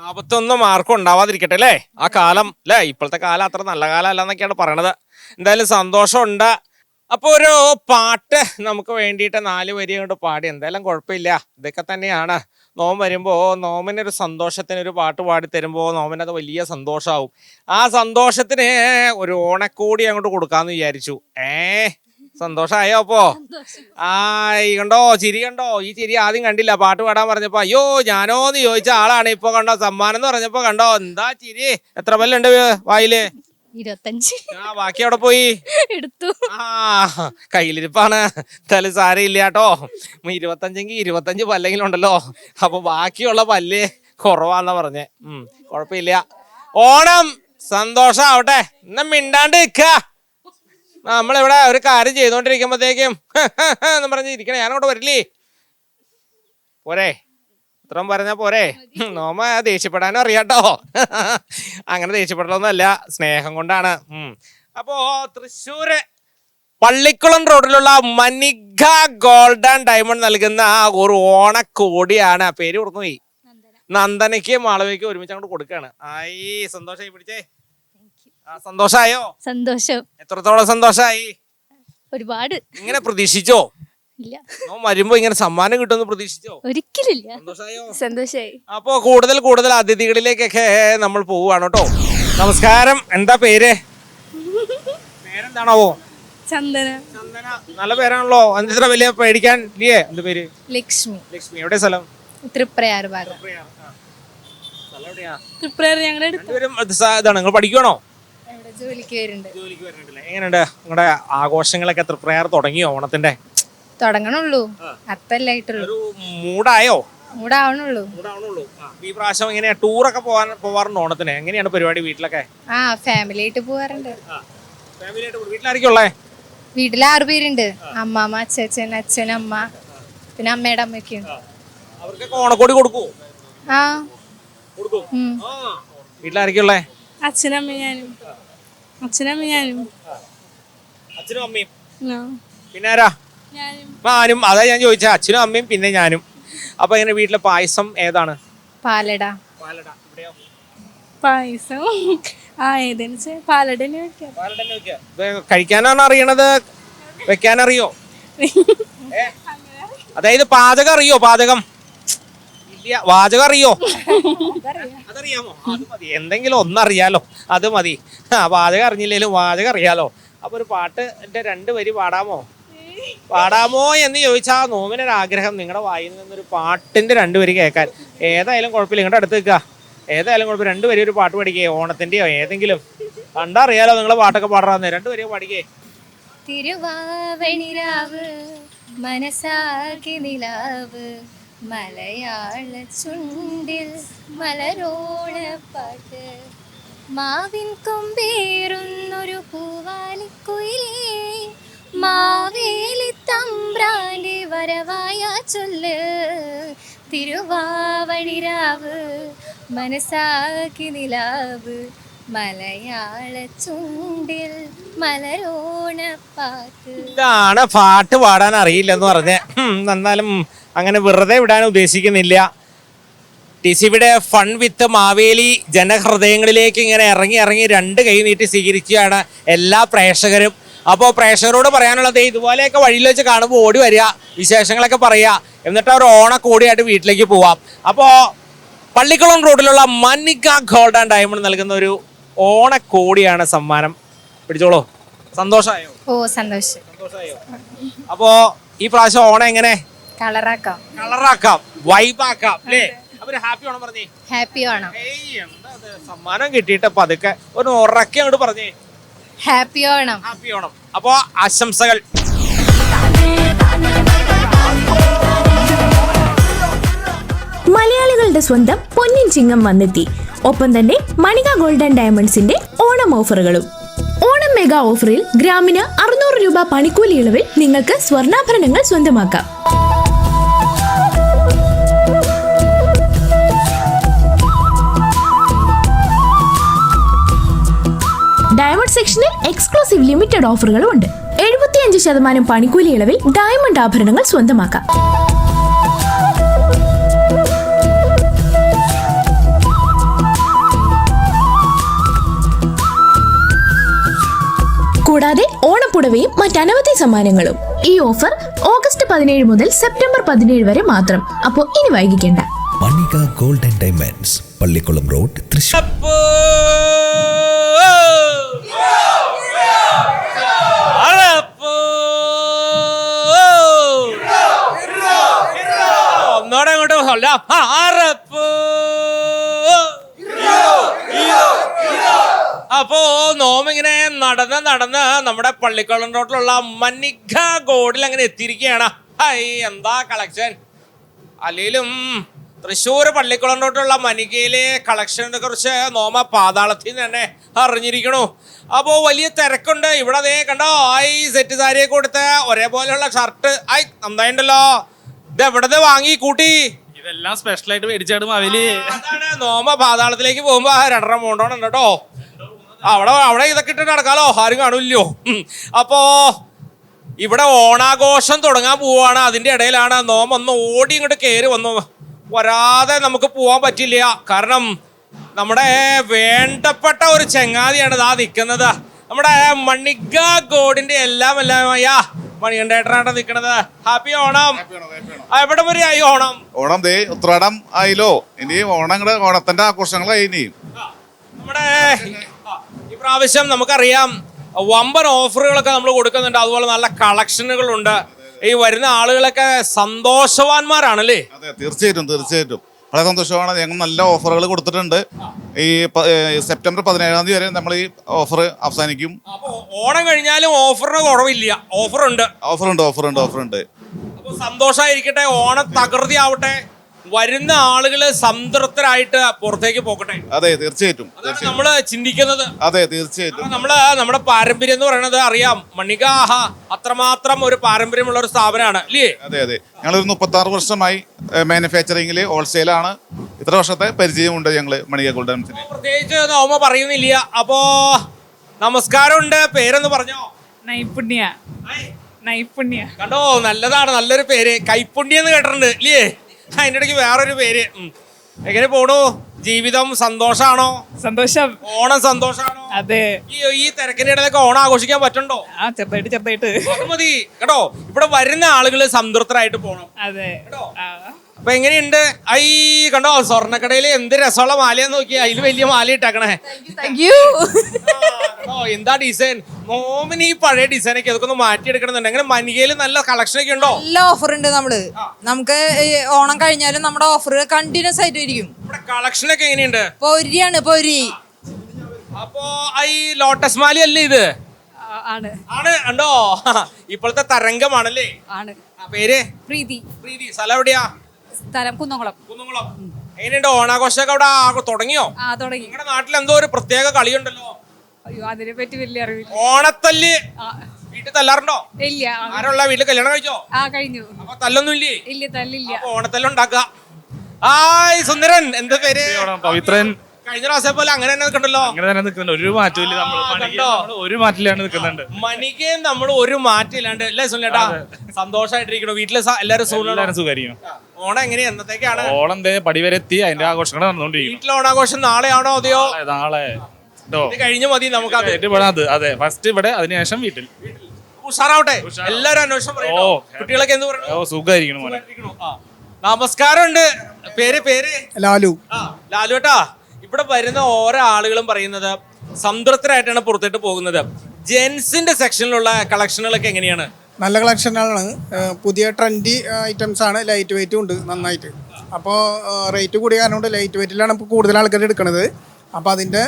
ആപത്തൊന്നും ആർക്കും ഉണ്ടാവാതിരിക്കട്ടെ അല്ലേ? ആ കാലം അല്ലേ? ഇപ്പോഴത്തെ കാലം അത്ര നല്ല കാലം അല്ല എന്നൊക്കെയാണ് പറയണത്. എന്തായാലും സന്തോഷമുണ്ട്. അപ്പൊ ഒരു പാട്ട് നമുക്ക് വേണ്ടിയിട്ട് 4 വരി കൊണ്ട് പാടി. എന്തായാലും കുഴപ്പമില്ല. ഇതൊക്കെ തന്നെയാണ് നോമ്പ് വരുമ്പോ നോമിനൊരു സന്തോഷത്തിന് ഒരു പാട്ട് പാടി തരുമ്പോ നോമിനത് വലിയ സന്തോഷമാവും. ആ സന്തോഷത്തിന് ഒരു ഓണക്കോടി അങ്ങോട്ട് കൊടുക്കാന്ന് വിചാരിച്ചു. സന്തോഷായോ? അപ്പോ ഈ കണ്ടോ ചിരി കണ്ടോ? ഈ ചിരി ആദ്യം കണ്ടില്ല. പാട്ട് പാടാൻ പറഞ്ഞപ്പോ അയ്യോ ഞാനോന്ന് ചോദിച്ച ആളാണ്. ഇപ്പൊ കണ്ടോ സമ്മാനം എന്ന് പറഞ്ഞപ്പോ കണ്ടോ എന്താ ചിരി. എത്ര പല്ലുണ്ട് വായില്? 25. ബാക്കി അവിടെ പോയി എടുത്തു. കയ്യിലിരിപ്പാണ്. എന്തായാലും സാരമില്ല കേട്ടോ. 25 25 പല്ലെങ്കിലും ഉണ്ടല്ലോ. അപ്പൊ ബാക്കിയുള്ള പല്ല് കുറവാന്നാ പറഞ്ഞേ. കുഴപ്പമില്ല. ഓണം സന്തോഷാവട്ടെ. എന്നാ മിണ്ടാണ്ട് നിക്ക. നമ്മളിവിടെ ഒരു കാര്യം ചെയ്തോണ്ടിരിക്കുമ്പോഴത്തേക്കും എന്ന് പറഞ്ഞ് ഇരിക്കണേ. ഞാനങ്ങോട്ട് വരില്ലേ? പോരെ? ഇത്രയും പറഞ്ഞാ പോരെ? നോമ ദേഷ്യപ്പെടാനും അറിയാട്ടോ. അങ്ങനെ ദേഷ്യപ്പെടലൊന്നുമല്ല, സ്നേഹം കൊണ്ടാണ്. അപ്പോ തൃശ്ശൂര് പള്ളിക്കുളം റോഡിലുള്ള മനിക ഗോൾഡ് ആൻഡ് ഡയമണ്ട് നൽകുന്ന ഒരു ഓണക്കോടിയാണ്. പേര് ഓർന്നുപോയി. നന്ദനയ്ക്ക് മാളവികയ്ക്ക് ഒരുമിച്ച് അങ്ങോട്ട് കൊടുക്കാണ്. സന്തോഷമായി. പിടിച്ചേ. സന്തോഷായോ? സന്തോഷം. എത്രത്തോളം സന്തോഷായി? ഒരുപാട്. ഇങ്ങനെ പ്രതീക്ഷിച്ചോ? ഇല്ല. വരുമ്പോ ഇങ്ങനെ സമ്മാനം കിട്ടുമെന്ന് പ്രതീക്ഷിച്ചോ? ഒരിക്കലില്ല. സന്തോഷായി. അപ്പോ കൂടുതൽ അതിഥികളിലേക്കൊക്കെ നമ്മൾ പോവുകയാണ് കേട്ടോ. നമസ്കാരം. എന്താ പേര്? പേരെന്താണാവോ? ചന്ദന. ചന്ദന. നല്ല പേരാണല്ലോ. ഇത്ര വലിയ പേടിക്കാൻ ഇല്ലേ? എന്ത് പേര്? ലക്ഷ്മി. ലക്ഷ്മി. എവിടെ സ്ഥലം? തൃപ്രയാർ ഭാഗം. തൃപ്രയാർ ഞങ്ങളുടെ ഇതാണ്. നിങ്ങൾ പഠിക്കണോ? ജോലിക്ക് വരുന്നുണ്ട്. എങ്ങനെയുണ്ട് നിങ്ങളുടെ ആഘോഷങ്ങളൊക്കെ? തൃപ്രയാർ തുടങ്ങിയോ ഓണത്തിന്റെ? തുടങ്ങണുള്ളൂ. അത്തല്ലായിട്ടുള്ളൂ. മൂടായോ? മൂടാവണുള്ളൂ. ഈ പ്രാവശ്യം എങ്ങനെയാ ടൂറൊക്കെ പോവാറുണ്ട് ഓണത്തിന്? എങ്ങനെയാണ് പരിപാടി വീട്ടിലൊക്കെ? ഫാമിലി ആയിട്ട് പോവാറുണ്ട്. വീട്ടിലായിരിക്കും ഉള്ളേ? വീട്ടിൽ 6 പേരുണ്ട്. അമ്മാമ്മ, അച്ഛൻ, അച്ഛൻ, അമ്മ, പിന്നെ അമ്മയുടെ അമ്മയൊക്കെ ഉണ്ട്. അവർക്കൊക്കെ ഓണക്കോടി കൊടുക്കൂ? വീട്ടിലായിരിക്കും ഉള്ളേ? അച്ഛനും അമ്മയും ഞാനും. അച്ഛനും അമ്മയും പിന്നെ ആരാ? ഞാനും. അതാ ഞാൻ ചോദിച്ച അച്ഛനും അമ്മയും പിന്നെ ഞാനും. അപ്പൊ എങ്ങനെ വീട്ടിലെ പായസം ഏതാണ്? പാലട. പായസം പാലട കഴിക്കാനാണ് അറിയണത്? വെക്കാനറിയോ? അതായത് പാചകം അറിയോ? പാചകം ഇല്ല. വാചകം അറിയോ? അതറിയാമോ? അത് മതി. എന്തെങ്കിലും ഒന്നറിയാലോ, അത് മതി. പാചകം അറിഞ്ഞില്ലേലും വാചകം അറിയാലോ. അപ്പൊ ഒരു പാട്ട് എന്റെ 2 വരി പാടാമോ എന്ന് ചോദിച്ചാൽ നോമിനൊരാഗ്രഹം നിങ്ങളുടെ വായിൽ നിന്നൊരു പാട്ടിന്റെ 2 വരി കേൾക്കാൻ. ഏതായാലും കുഴപ്പമില്ല. ഇങ്ങോട്ട് അടുത്ത് നിൽക്കുക. ഏതായാലും കുഴപ്പമില്ല. 2 വരി ഒരു പാട്ട് പഠിക്കുക. ഓണത്തിന്റെയോ ഏതെങ്കിലും. കണ്ടറിയാലോ നിങ്ങള് പാട്ടൊക്കെ പാടാന്ന്. രണ്ടുപേരെയും പാടിക്കേ. തിരുവാവണിരാവ് മനസാകി നിലാവ് മലയാള ചുണ്ടിൽ മലരോണപ്പാട്ട് മാവിൻ കൊമ്പേറുന്നൊരു പൂവാലിക്കുയിലേ മാവേലി തമ്പ്രാന്റെ വരവായ ചൊല്ല് തിരുവാവണിരാവ് മനസാകി നിലാവ് മലയാള ചുണ്ടിൽ മലരോണപ്പാട്ട്. ഇതാണ് പാട്ട് പാടാൻ അറിയില്ലെന്ന് പറഞ്ഞ്. എന്നാലും അങ്ങനെ വെറുതെ വിടാൻ ഉദ്ദേശിക്കുന്നില്ല. ടിസിയുടെ ഫൺ വിത്ത് മാവേലി ജനഹൃദയങ്ങളിലേക്ക് ഇങ്ങനെ ഇറങ്ങി ഇറങ്ങി രണ്ട് കൈ നീട്ടി സ്വീകരിക്കുകയാണ് എല്ലാ പ്രേക്ഷകരും. അപ്പോൾ പ്രേക്ഷകരോട് പറയാനുള്ളത് ഇതുപോലെയൊക്കെ വഴിയിൽ വെച്ച് കാണുമ്പോൾ ഓടി വരിക, വിശേഷങ്ങളൊക്കെ പറയുക, എന്നിട്ട് അവർ ഓണക്കോടിയായിട്ട് വീട്ടിലേക്ക് പോവാം. അപ്പോൾ പള്ളിക്കുളം റോഡിലുള്ള മനിക ഗോൾഡ് ആൻഡ് ഡയമണ്ട് നൽകുന്ന ഒരു ഓണക്കോടിയാണ് സമ്മാനം. പിടിച്ചോളൂ. സന്തോഷമായോ? ഓ സന്തോഷം. സന്തോഷമായോ? അപ്പോ ഈ പ്രാവശ്യം ഓണം എങ്ങനെ കളറാക്കാം, വൈബാക്കാം അല്ലേ? അപ്പൊ ഹാപ്പി ഓണം പറഞ്ഞേ. ഹാപ്പി ഓണം. എന്താ സമ്മാനം കിട്ടിയിട്ട് പതുക്കെ ഒരു ഉറക്കെ അങ്ങോട്ട് പറഞ്ഞേ. ഹാപ്പി ഓണം. ഹാപ്പി ഓണം. അപ്പോ ആശംസകൾ. മലയാളികളുടെ സ്വന്തം പൊന്നിൻ ചിങ്ങം വന്നെത്തി. ഒപ്പം തന്നെ മണിക ഗോൾഡ് ആൻഡ് ഡയമണ്ട്സിന്റെ ഓണം ഓഫറുകളും. ഓണം മെഗാ ഓഫറിൽ ഗ്രാമിന് 600 രൂപ പണിക്കൂലി ഇളവിൽ നിങ്ങൾക്ക് സ്വർണ്ണാഭരണങ്ങൾ സ്വന്തമാക്കാം. ഡയമണ്ട് സെക്ഷനിൽ എക്സ്ക്ലൂസീവ് ലിമിറ്റഡ് ഓഫറുകളും ഉണ്ട്. 75% പണിക്കൂലി ഇളവിൽ ഡയമണ്ട് ആഭരണങ്ങൾ സ്വന്തമാക്കാം. കൂടാതെ ഓണപ്പുടവയും മറ്റനവധി സമ്മാനങ്ങളും. ഈ ഓഫർ ഓഗസ്റ്റ് 17 മുതൽ സെപ്റ്റംബർ 17 വരെ മാത്രം. അപ്പോൾ ഇനി വൈകിക്കേണ്ട. Manika gold and diamonds, Pallikkulam road, Thrissur. ഒന്നോടെ അങ്ങോട്ട് അപ്പോ നോമിങ്ങനെ നടന്ന് നമ്മുടെ പള്ളിക്കുളം റോഡിലുള്ള മനിക ഗോൾഡിൽ അങ്ങനെ എത്തിയിരിക്കുകയാണ്. ഹായ്, എന്താ കളക്ഷൻ! അല്ലെങ്കിലും തൃശ്ശൂർ പള്ളിക്കുളം റോഡിലുള്ള മനികയിലെ കളക്ഷനെ കുറിച്ച് നോമ പാതാളത്തിൽ നിന്ന് തന്നെ അറിഞ്ഞിരിക്കണു. അപ്പോൾ വലിയ തിരക്കുണ്ട് ഇവിടെ. അതേ കണ്ടോ, സെറ്റ് സാരിയൊക്കെ കൊടുത്ത് ഒരേപോലെയുള്ള ഷർട്ട്. നന്നായിണ്ടല്ലോ. ഇത് എവിടത്തെ വാങ്ങി കൂട്ടി? ഇതെല്ലാം സ്പെഷ്യലായിട്ട് മേടിച്ചാണ് മാവേലി. അതാണ് നോമ പാതാളത്തിലേക്ക് പോകുമ്പോ 2.5 മൂണ്ടോണം കേട്ടോ. അവിടെ ഇതൊക്കെ ഇട്ട് നടക്കാലോ, ആരും കാണൂല്ലോ. അപ്പോ ഇവിടെ ഓണാഘോഷം തുടങ്ങാൻ പോവാണ്. അതിന്റെ ഇടയിലാണ് നോമ ഒന്ന് ഓടി ഇങ്ങോട്ട് കയറി വന്നു. വരാതെ നമുക്ക് പോവാൻ പറ്റില്ല. കാരണം നമ്മുടെ വേണ്ടപ്പെട്ട ഒരു ചങ്ങാതിയാണ് ഇതാ നിൽക്കുന്നത്. നമ്മുടെ മണിക ഗോൾഡിന്റെ എല്ലാമായ മണികണ്ഠേട്ടനാണ് നിൽക്കുന്നത്. ഹാപ്പി ഓണം. എവിടെ വരെ ആയി ഓണം? ഓണം ദേ ഉത്രാടം ആയില്ലോ. ഇനി ഓണത്തിന്റെ ആഘോഷങ്ങളായി. ഇനി നമ്മുടെ ഈ പ്രാവശ്യം നമുക്കറിയാം വമ്പൻ ഓഫറുകളൊക്കെ നമ്മൾ കൊടുക്കുന്നുണ്ട്. അതുപോലെ നല്ല കളക്ഷനുകളുണ്ട്. ഈ വരുന്ന ആളുകളൊക്കെ സന്തോഷവാന്മാരാണല്ലേ? അതെ, തീർച്ചയായിട്ടും വളരെ സന്തോഷമാണ്. ഞങ്ങൾ നല്ല ഓഫറുകൾ കൊടുത്തിട്ടുണ്ട്. ഈ സെപ്റ്റംബർ 17 വരെ നമ്മൾ ഈ ഓഫർ അവസാനിക്കും. ഓണം കഴിഞ്ഞാലും ഓഫറിന് കുറവില്ല. ഓഫറുണ്ട്. അപ്പൊ സന്തോഷമായിരിക്കട്ടെ. ഓണം തകൃതി ആവട്ടെ. വരുന്ന ആളുകള് സംതൃപ്തരായിട്ട് പുറത്തേക്ക് പോകട്ടെ. അതെ, തീർച്ചയായിട്ടും നമ്മള് ചിന്തിക്കുന്നത്. അതെ, തീർച്ചയായിട്ടും നമ്മുടെ പാരമ്പര്യം എന്ന് പറയുന്നത് അറിയാം. മണിക അത്രമാത്രം ഒരു പാരമ്പര്യമുള്ള ഒരു സ്ഥാപനമാണ് അല്ലേ? അതെ. ഞങ്ങളൊരു 36 വർഷമായി മാനുഫാക്ചറിംഗിൽ ഹോൾസെയിലാണ്. ഇത്ര വർഷത്തെ പരിചയമുണ്ട് ഞങ്ങള് മണിക ഗോൾഡ് ഡയമണ്ട്സിന്. പ്രത്യേകിച്ച് നോമ പറയുന്നില്ല. അപ്പോ നമസ്കാരമുണ്ട്. പേരെന്ന് പറഞ്ഞോ? നൈപുണ്യ. കണ്ടോ, നല്ലതാണ്. നല്ലൊരു പേര്. കൈപ്പുണ്യം എന്ന് കേട്ടിട്ടുണ്ട് അല്ലേ? അതിൻ്റെ ഇടയ്ക്ക് വേറൊരു പേര്. എങ്ങനെ പോണു ജീവിതം? സന്തോഷാണോ? സന്തോഷം. ഓണം സന്തോഷാണോ? അതെ. ഈ തിരക്കിന്റെ ഇടയിലൊക്കെ ഓണം ആഘോഷിക്കാൻ പറ്റുണ്ടോ? ചെറുതായിട്ട് അത് മതി കേട്ടോ. ഇവിടെ വരുന്ന ആളുകള് സംതൃപ്തരായിട്ട് പോണം. അതെ കേട്ടോ. അപ്പൊ എങ്ങനെയുണ്ട്? കണ്ടോ, സ്വർണ്ണക്കടയില് എന്ത് രസമുള്ള മാലയാന്ന് നോക്കി. അതില് വലിയ മാല ഇട്ടാക്കണേ. എന്താ ഡിസൈൻ! നോമിന് ഈ പഴയ ഡിസൈനൊക്കെ അതൊക്കെ ഒന്ന് മാറ്റിയെടുക്കണമെന്നുണ്ട്. അങ്ങനെ മനികയില് നല്ല കളക്ഷൻ ഒക്കെ ഉണ്ടോ? നല്ല ഓഫർ ഉണ്ട്. നമുക്ക് ഓണം കഴിഞ്ഞാലും നമ്മുടെ ഓഫർ കണ്ടിന്യൂസ് ആയിട്ട് ഇരിക്കും. കളക്ഷൻ ഒക്കെ എങ്ങനെയുണ്ട്? പൊരിയാണ്. പൊരി അപ്പോ ഈ ലോട്ടസ് മാലി അല്ലേ ഇത്? ആണ് ആണ് ഉണ്ടോ? ഇപ്പോഴത്തെ തരംഗമാണല്ലേ? ആണ്. പേര് പ്രീതി. പ്രീതി. സ്ഥലം എവിടെയാ? സ്ഥലം കുന്നംകുളം. കുന്നുകുളം. എങ്ങനെയുണ്ട് ഓണാഘോഷമൊക്കെ അവിടെ തുടങ്ങിയോ? തുടങ്ങി. നിങ്ങളുടെ നാട്ടിൽ എന്തോ ഒരു പ്രത്യേക കളിയുണ്ടല്ലോ? അയ്യോ, അതിനെ പറ്റി വലിയ അറിവില്ല. ഓണത്തല്ല്. വീട്ടിൽ തല്ലാറുണ്ടോ? ഇല്ല. ആരുള്ള വീട്ടിൽ കല്യാണം കഴിച്ചോ? കഴിഞ്ഞു. അപ്പൊ തല്ലൊന്നും ഇല്ലേ? ഇല്ല, തല്ലില്ല. ഓണത്തല്ലുണ്ടാക്ക. ഹായ് സുന്ദരൻ, എന്താ പേര്? പവിത്രൻ. കഴിഞ്ഞ പ്രാവശ്യം പോലെ അങ്ങനെ തന്നെ നിൽക്കണ്ടല്ലോ. അങ്ങനെ തന്നെ നിൽക്കുന്നുണ്ട്, ഒരു മാറ്റമില്ല. ഒരു മാറ്റിലാണ് നിൽക്കുന്നുണ്ട്. മണികയും നമ്മൾ ഒരു മാറ്റില്ലാണ്ട് അല്ലേ സുനിലേട്ടാ? സന്തോഷമായിട്ടിരിക്കണോ? വീട്ടില് എല്ലാരും സുഖമായിരിക്കും. ഓണം എങ്ങനെയാ? എന്നത്തേക്കാണ് ഓണം പടി വരെ എത്തി, അതിന്റെ ആഘോഷങ്ങൾ നടന്നുകൊണ്ടിരിക്കും. വീട്ടിലെ ഓണാഘോഷം നാളെയാണോ അതെയോ നാളെ കഴിഞ്ഞു മതി നമുക്ക്? അതെ, ഫസ്റ്റ് ഇവിടെ, അതിനുശേഷം വീട്ടിൽ. ഉഷാറാവട്ടെ. എല്ലാരും അന്വേഷണം പറയട്ടോ. കുട്ടികളൊക്കെ എന്ത് പറഞ്ഞു? സുഖമായിരിക്കണം. നമസ്കാരമുണ്ട്. പേര് ലാലു. ലാലു ഏട്ടാ, ഇവിടെ വരുന്ന ഓരോ ആളുകളും പറയുന്നത് സംതൃപ്തരായിട്ടാണ് പുറത്തേട്ട് പോകുന്നത്. ജെൻസിന്റെ സെക്ഷനിലുള്ള കളക്ഷനുകളൊക്കെ എങ്ങനെയാണ്? നല്ല കളക്ഷനാണ്. പുതിയ ട്രെൻഡി ഐറ്റംസ് ആണ്. ലൈറ്റ് വെയിറ്റും ഉണ്ട് നന്നായിട്ട്. അപ്പോൾ റേറ്റ് കൂടിയ കാരണം കൊണ്ട് ലൈറ്റ് വെയിറ്റിലാണ് ഇപ്പോൾ കൂടുതൽ ആൾക്കാർ എടുക്കുന്നത്. അപ്പോൾ അതിൻ്റെ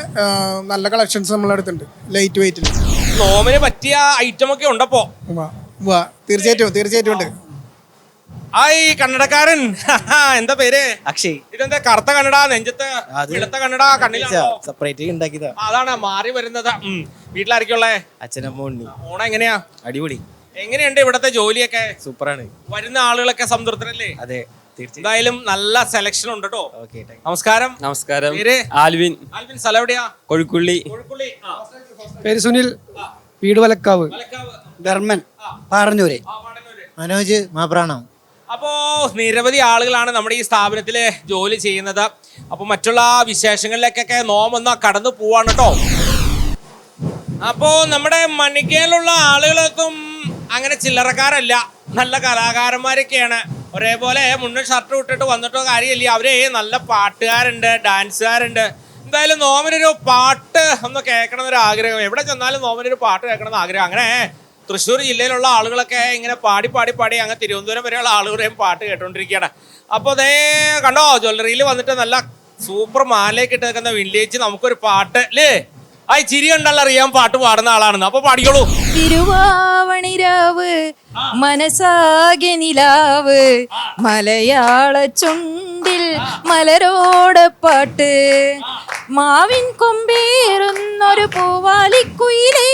നല്ല കളക്ഷൻസ് നമ്മളെടുത്തുണ്ട് ലൈറ്റ് വെയിറ്റിൽ. നോമിന് പറ്റിയ ഐറ്റം ഒക്കെ ഉണ്ടപ്പോ? തീർച്ചയായിട്ടും ഉണ്ട്. ഹായ് കന്നഡക്കാരൻ. എന്താ പേര്? അക്ഷയ്. ഇതെന്താ കറുത്ത കന്നഡ, നെഞ്ചത്ത് വെളുത്ത കന്നഡ, കണ്ണിലാണോ? സെപ്പറേറ്റ് ഉണ്ടാക്കിയതാ. അതാണ് മാറി വരുന്നത്. വീട്ടിലായിരിക്കുള്ളേ? അച്ഛനമ്മ ഉണ്ണി. ഓണം എങ്ങനെയാ? അടിപൊളി. എങ്ങനെയുണ്ട് ഇവിടത്തെ ജോലിയൊക്കെ? സൂപ്പറാണ്. വരുന്ന ആളുകളൊക്കെ സംതൃപ്തരല്ലേ? അതെ, എന്തായാലും നല്ല സെലക്ഷൻ ഉണ്ട് കേട്ടോ. നമസ്കാരം. നമസ്കാരം. പേര്? ആൽവിൻ. ആൽവിൻ. സ്ഥലം എവിടെയാ? കൊഴുക്കുള്ളി. കോഴിക്കുള്ളി. പേര് സുനിൽ. വീട് വലക്കാവ്. ധർമ്മൻ പാറന്നൂര്. മനോജ് മാപ്രാണം. അപ്പോ നിരവധി ആളുകളാണ് നമ്മുടെ ഈ സ്ഥാപനത്തില് ജോലി ചെയ്യുന്നത്. അപ്പൊ മറ്റുള്ള വിശേഷങ്ങളിലേക്കൊക്കെ നോമൊന്ന് കടന്നു പോവാണ് കേട്ടോ. അപ്പോ നമ്മുടെ മണിക്കയിലുള്ള ആളുകളൊന്നും അങ്ങനെ ചില്ലറക്കാരല്ല, നല്ല കലാകാരന്മാരൊക്കെയാണ്. ഒരേപോലെ മുണ്ടും ഷർട്ടും ഇട്ടിട്ട് വന്നിട്ടോ കാര്യമില്ല. അവര് നല്ല പാട്ടുകാരുണ്ട്, ഡാൻസുകാരുണ്ട്. എന്തായാലും നോമിനൊരു പാട്ട് ഒന്ന് കേൾക്കണം എന്നൊരു ആഗ്രഹം. എവിടെ ചെന്നാലും നോമിനൊരു പാട്ട് കേൾക്കണം എന്ന് ആഗ്രഹം. അങ്ങനെ തൃശ്ശൂർ ജില്ലയിലുള്ള ആളുകളൊക്കെ ഇങ്ങനെ പാടി അങ്ങ് തിരുവനന്തപുരം വരെയുള്ള ആളുകളുടെയും പാട്ട് കേട്ടോണ്ടിരിക്കുകയാണ്. അപ്പോൾ അതേ കണ്ടോ, ജ്വല്ലറിയിൽ വന്നിട്ട് നല്ല സൂപ്പർ മാലയൊക്കെ ഇട്ട് നിൽക്കുന്ന വില്ലേജ് നമുക്കൊരു പാട്ട് അല്ലേ? ചിരി കണ്ടാൽ അറിയാൻ പാട്ട് പാടുന്ന ആളാണെന്ന്. അപ്പൊ പാടിക്കോളൂ. തിരുവാവണിരാവ് മനസാകെ നിലാവ് മലയാള ചുണ്ടിൽ മലരോടപ്പാട്ട് മാവിൻ കൊമ്പേറുന്നൊരു പൂവാലിക്കുയിലേ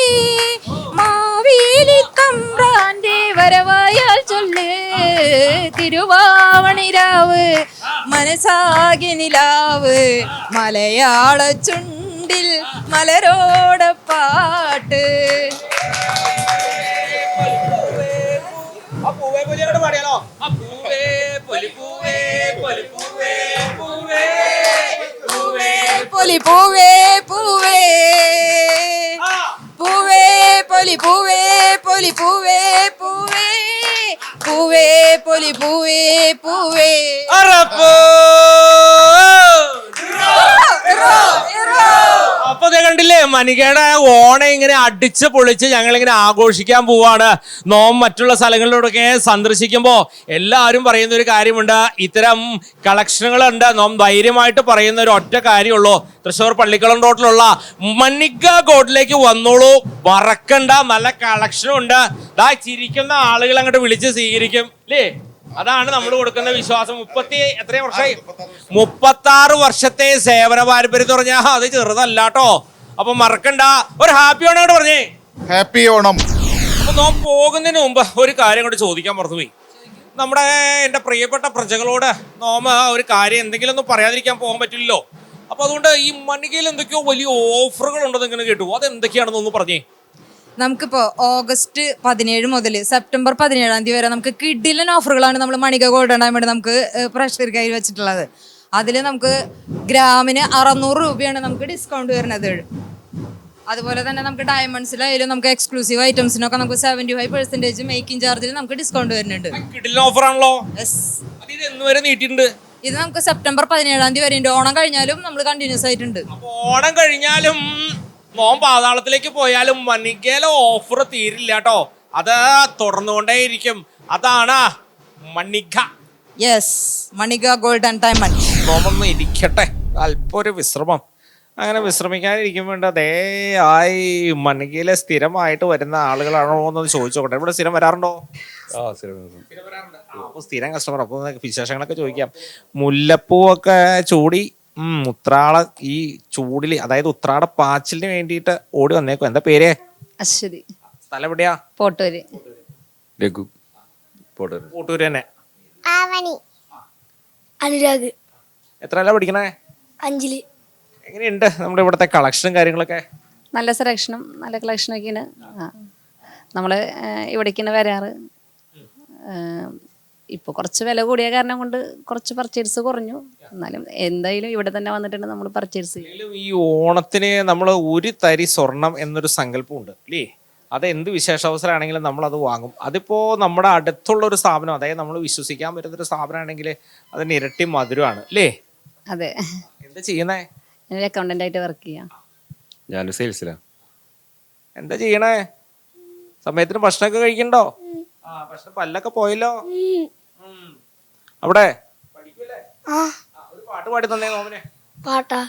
മാവേലി തമ്പ്രാന്റെ വരവായാൽ ചൊല്ല് തിരുവാവണിരാവ് മനസാകെ നിലാവ് മലയാള ചുണ്ടിൽ മലരോടപ്പാട്ട്. പാടിയാലോ? പൊലി പൂവേ പൂവേ പൂവേ പൊലി പൂവേ പൊലി പൂവേ പൂവേ പൂവേ പൊലി പൂവേ പൂവേ. അപ്പൊ കണ്ടില്ലേ, മണികയുടെ ഓണം ഇങ്ങനെ അടിച്ച് പൊളിച്ച് ഞങ്ങളിങ്ങനെ ആഘോഷിക്കാൻ പോവാണ്. നോം മറ്റുള്ള സ്ഥലങ്ങളിലൂടെയൊക്കെ സന്ദർശിക്കുമ്പോൾ എല്ലാവരും പറയുന്ന ഒരു കാര്യമുണ്ട്, ഇത്തരം കളക്ഷനുകളുണ്ട്. നോം ധൈര്യമായിട്ട് പറയുന്ന ഒരു ഒറ്റ കാര്യമുള്ളൂ, തൃശ്ശൂർ പള്ളിക്കുളം റോഡിലുള്ള മണിക ഗോൾഡിലേക്ക് വന്നോളൂ, മറക്കണ്ട. നല്ല കളക്ഷനും ഉണ്ട്. ദാ ചിരിക്കുന്ന ആളുകൾ അങ്ങോട്ട് വിളിച്ച് സ്വീകരിക്കും അല്ലേ? അതാണ് നമ്മൾ കൊടുക്കുന്ന വിശ്വാസം. 36 വർഷത്തെ സേവന പാരമ്പര്യം പറഞ്ഞാ അത് ചെറുതല്ല കേട്ടോ. അപ്പൊ മറക്കണ്ട. ഒരു ഹാപ്പി ഓണം കൂടെ പറഞ്ഞേ. ഹാപ്പി ഓണം. അപ്പൊ നോം പോകുന്നതിന് മുമ്പ് ഒരു കാര്യം കൂടെ ചോദിക്കാൻ മറന്നുപോയി. എൻ്റെ പ്രിയപ്പെട്ട പ്രജകളോട് നോമ ഒരു കാര്യം എന്തെങ്കിലും ഒന്നും പറയാതിരിക്കാൻ പോകാൻ പറ്റില്ലല്ലോ. അപ്പൊ അതുകൊണ്ട് ഈ മണികയിൽ എന്തൊക്കെയോ വലിയ ഓഫറുകൾ ഉണ്ടെന്ന് ഇങ്ങനെ കേട്ടു. അത് എന്തൊക്കെയാണെന്നൊന്ന് പറഞ്ഞേ. നമുക്കിപ്പോ ഓഗസ്റ്റ് 17 മുതൽ സെപ്റ്റംബർ 17 വരെ നമുക്ക് കിഡിലൻ ഓഫറുകളാണ് നമ്മൾ മണിക ഗോൾഡൻ ഡയമണ്ട് നമുക്ക് പ്രേക്ഷകർക്കായി വെച്ചിട്ടുള്ളത്. അതിൽ നമുക്ക് ഗ്രാമിന് 600 രൂപയാണ് നമുക്ക് ഡിസ്കൗണ്ട് വരുന്നത്. അതുപോലെ തന്നെ നമുക്ക് ഡയമണ്ട്സിലായാലും നമുക്ക് എക്സ്ക്ലൂസീവ് ഐറ്റംസിനൊക്കെ നമുക്ക് 75% മേക്കിംഗ് ചാർജിൽ നമുക്ക് ഡിസ്കൗണ്ട് വരുന്നുണ്ട്. ഓഫർ ആണല്ലോ. നീട്ടിയിട്ടുണ്ട്. ഇത് നമുക്ക് സെപ്റ്റംബർ 17 വരെ ഉണ്ട്. ഓണം കഴിഞ്ഞാലും നമ്മൾ കണ്ടിന്യൂസ് ആയിട്ടുണ്ട്. ഓണം കഴിഞ്ഞാലും നോം പാതാളത്തിലേക്ക് പോയാലും മണികയിലെ ഓഫർ തീരില്ല കേട്ടോ. അത് തുടർന്നുകൊണ്ടേയിരിക്കും. അതാണ് Manika. Yes, Manika gold and diamond. നോമൊന്ന് ഇരിക്കട്ടെ, അല്പം ഒരു വിശ്രമം. അങ്ങനെ വിശ്രമിക്കാനിരിക്കുമ്പോണ്ട് അതേ ആയി മണികയിലെ സ്ഥിരമായിട്ട് വരുന്ന ആളുകളാണോ എന്ന് ചോദിച്ചോട്ടെ. ഇവിടെ സ്ഥിരം വരാറുണ്ടോ? സ്ഥിരം വരാറുണ്ട്. അപ്പൊ സ്ഥിരം കസ്റ്റമർ. അപ്പൊ വിശേഷങ്ങളൊക്കെ ചോദിക്കാം. മുല്ലപ്പൂവൊക്കെ ചൂടി ഉത്രാട ഈ ചൂടില്, അതായത് ഉത്രാട പാച്ചിലിന് വേണ്ടിയിട്ട് ഓടി വന്നേക്കും. എന്താ പേര്? അശ്വതി. സ്ഥലം എവിടെയാ? പോട്ടൂര്. രഘു കോട്ടൂര് തന്നെ. അനുരാഗ് എത്രയല്ല പഠിക്കണേ? 5ല്. എങ്ങനെയുണ്ട് നമ്മുടെ ഇവിടുത്തെ കളക്ഷനും കാര്യങ്ങളൊക്കെ? നല്ല സെലക്ഷനും നല്ല കളക്ഷനൊക്കെയാണ്. നമ്മൾ ഇവിടേക്കാണ് വരാറ്. ഇപ്പോൾ കുറച്ച് വില കൂടിയ കാരണം കൊണ്ട് കുറച്ച് പർച്ചേസ് കുറഞ്ഞു. എന്നാലും എന്തായാലും ഇവിടെ തന്നെ വന്നിട്ടുണ്ട് നമ്മൾ പർച്ചേസ് ചെയ്യും. ഈ ഓണത്തിന് നമ്മൾ ഒരു തരി സ്വർണം എന്നൊരു സങ്കല്പമുണ്ട് അല്ലേ? അത് എന്ത് വിശേഷാവസരമാണെങ്കിലും നമ്മൾ അത് വാങ്ങും. അതിപ്പോ നമ്മുടെ അടുത്തുള്ള ഒരു സ്ഥാപനം, അതായത് നമ്മൾ വിശ്വസിക്കാൻ പറ്റുന്നൊരു സ്ഥാപനമാണെങ്കിൽ അതിന് ഇരട്ടി മധുരമാണ് അല്ലേ? അതെ. എന്താ ചെയ്യുന്നേ? ഞാൻ അക്കൗണ്ടന്റ് ആയിട്ട് വർക്ക് ചെയ്യാം. ഞാനൊരു സെയിൽസിലാണ്. എന്താ ചെയ്യണേ? സമയത്തിന് ഭക്ഷണമൊക്കെ കഴിക്കണ്ടോ? ഭക്ഷണം പല്ലൊക്കെ പോയല്ലോ. അവിടെ പഠിക്കൂലേ? ഒരു പാട്ട് പാടി തന്നേ നോമനെ. പാട്ടാ?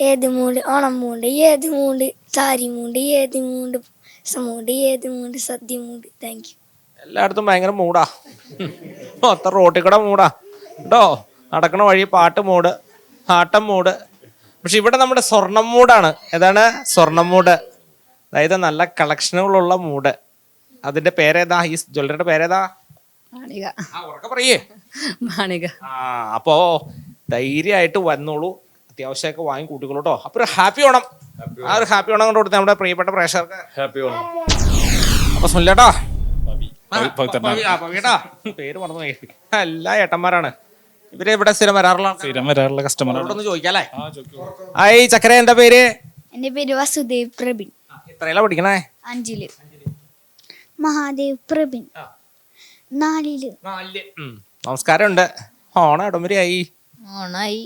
ഏത് മൂണ്ട്, ഓണം മൂണ്ട്, ഏത് മൂണ്ട്, സാരി മൂണ്ട്, ഏത് മൂണ്ട്, സമൂണ്ട്, ഏത് mood, sadya mood. Thank you. എല്ലായിടത്തും ഭയങ്കര മൂടാ. മൊത്തം റോട്ടിൽ കൂടെ മൂടാ കേട്ടോ. നടക്കണ വഴി പാട്ട് മൂട്, ആട്ടം മൂട്. പക്ഷെ ഇവിടെ നമ്മുടെ സ്വർണം മൂടാണ്. ഏതാണ്? സ്വർണം മൂട്. അതായത് നല്ല കളക്ഷനുകളുള്ള മൂട്. അതിന്റെ പേരേതാ? ഈ ജ്വല്ലറിയുടെ പേരേതാ? മാണിക. ഉറക്കെ പറയേ. മാണിക. അപ്പോ ധൈര്യമായിട്ട് വന്നോളൂ. അത്യാവശ്യമൊക്കെ വാങ്ങി കൂട്ടിക്കോളൂ കേട്ടോ. അപ്പൊ ഒരു ഹാപ്പി ഓണം. ആ ഒരു ഹാപ്പി ഓണം കൊണ്ട് കൊടുത്തേ നമ്മുടെ പ്രിയപ്പെട്ട പ്രേക്ഷകർക്ക്. ഹാപ്പി ഓണം. അപ്പൊ സുനിലേട്ടാ, പേര് മറന്നു പോയി. എല്ലാ ഏട്ടന്മാരാണ് ഇവര്. ഇവിടെ സ്ഥിരം വരാറുള്ള കസ്റ്റമറോടൊന്ന് ചോദിക്കാല്ലേ? ഹായ് ചക്കര, എന്താ പേര്? എന്റെ പേര് വസുദേവ് പ്രബിൻ. എത്രയല്ല പഠിക്കണേ? 5ല്. മഹാദേവ് പ്രബിൻ 4ല്. നമസ്കാരം ഉണ്ട്. ഓണം ഇടംവരെയായി. ഓണായി.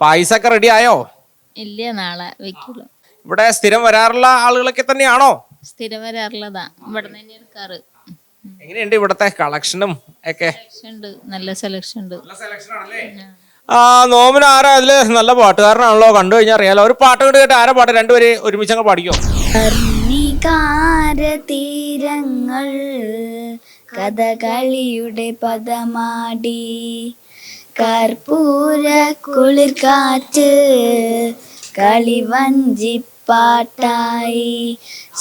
പായസൊക്കെ റെഡി ആയോ? ഇല്ല, നാളെ വെക്കുള്ളൂ. ഇവിടെ സ്ഥിരം വരാറുള്ള ആളുകളൊക്കെ തന്നെയാണോ? സ്ഥിരം വരാറുള്ളതാ. ഇവിടെ തന്നെ എടുക്കാറ്. എങ്ങനെയുണ്ട് ഇവിടത്തെ കളക്ഷനും ഒക്കെ? നല്ല സെലക്ഷൻ ഉണ്ട്. നോമിന് ആരാ അതില് നല്ല പാട്ടുകാരനാണല്ലോ, കണ്ടു കഴിഞ്ഞാൽ അറിയാലോ. ഒരു പാട്ട് കൊണ്ട് കേട്ട് ആരാ പാട്ട്? രണ്ടുപേര് ഒരുമിച്ച് അങ്ങ് പാടിക്കോ. തീരങ്ങൾ കഥകളിയുടെ പദമാടി, കർപ്പൂര കുളിർ കാറ്റ് കളിവഞ്ചിപ്പാട്ടായി,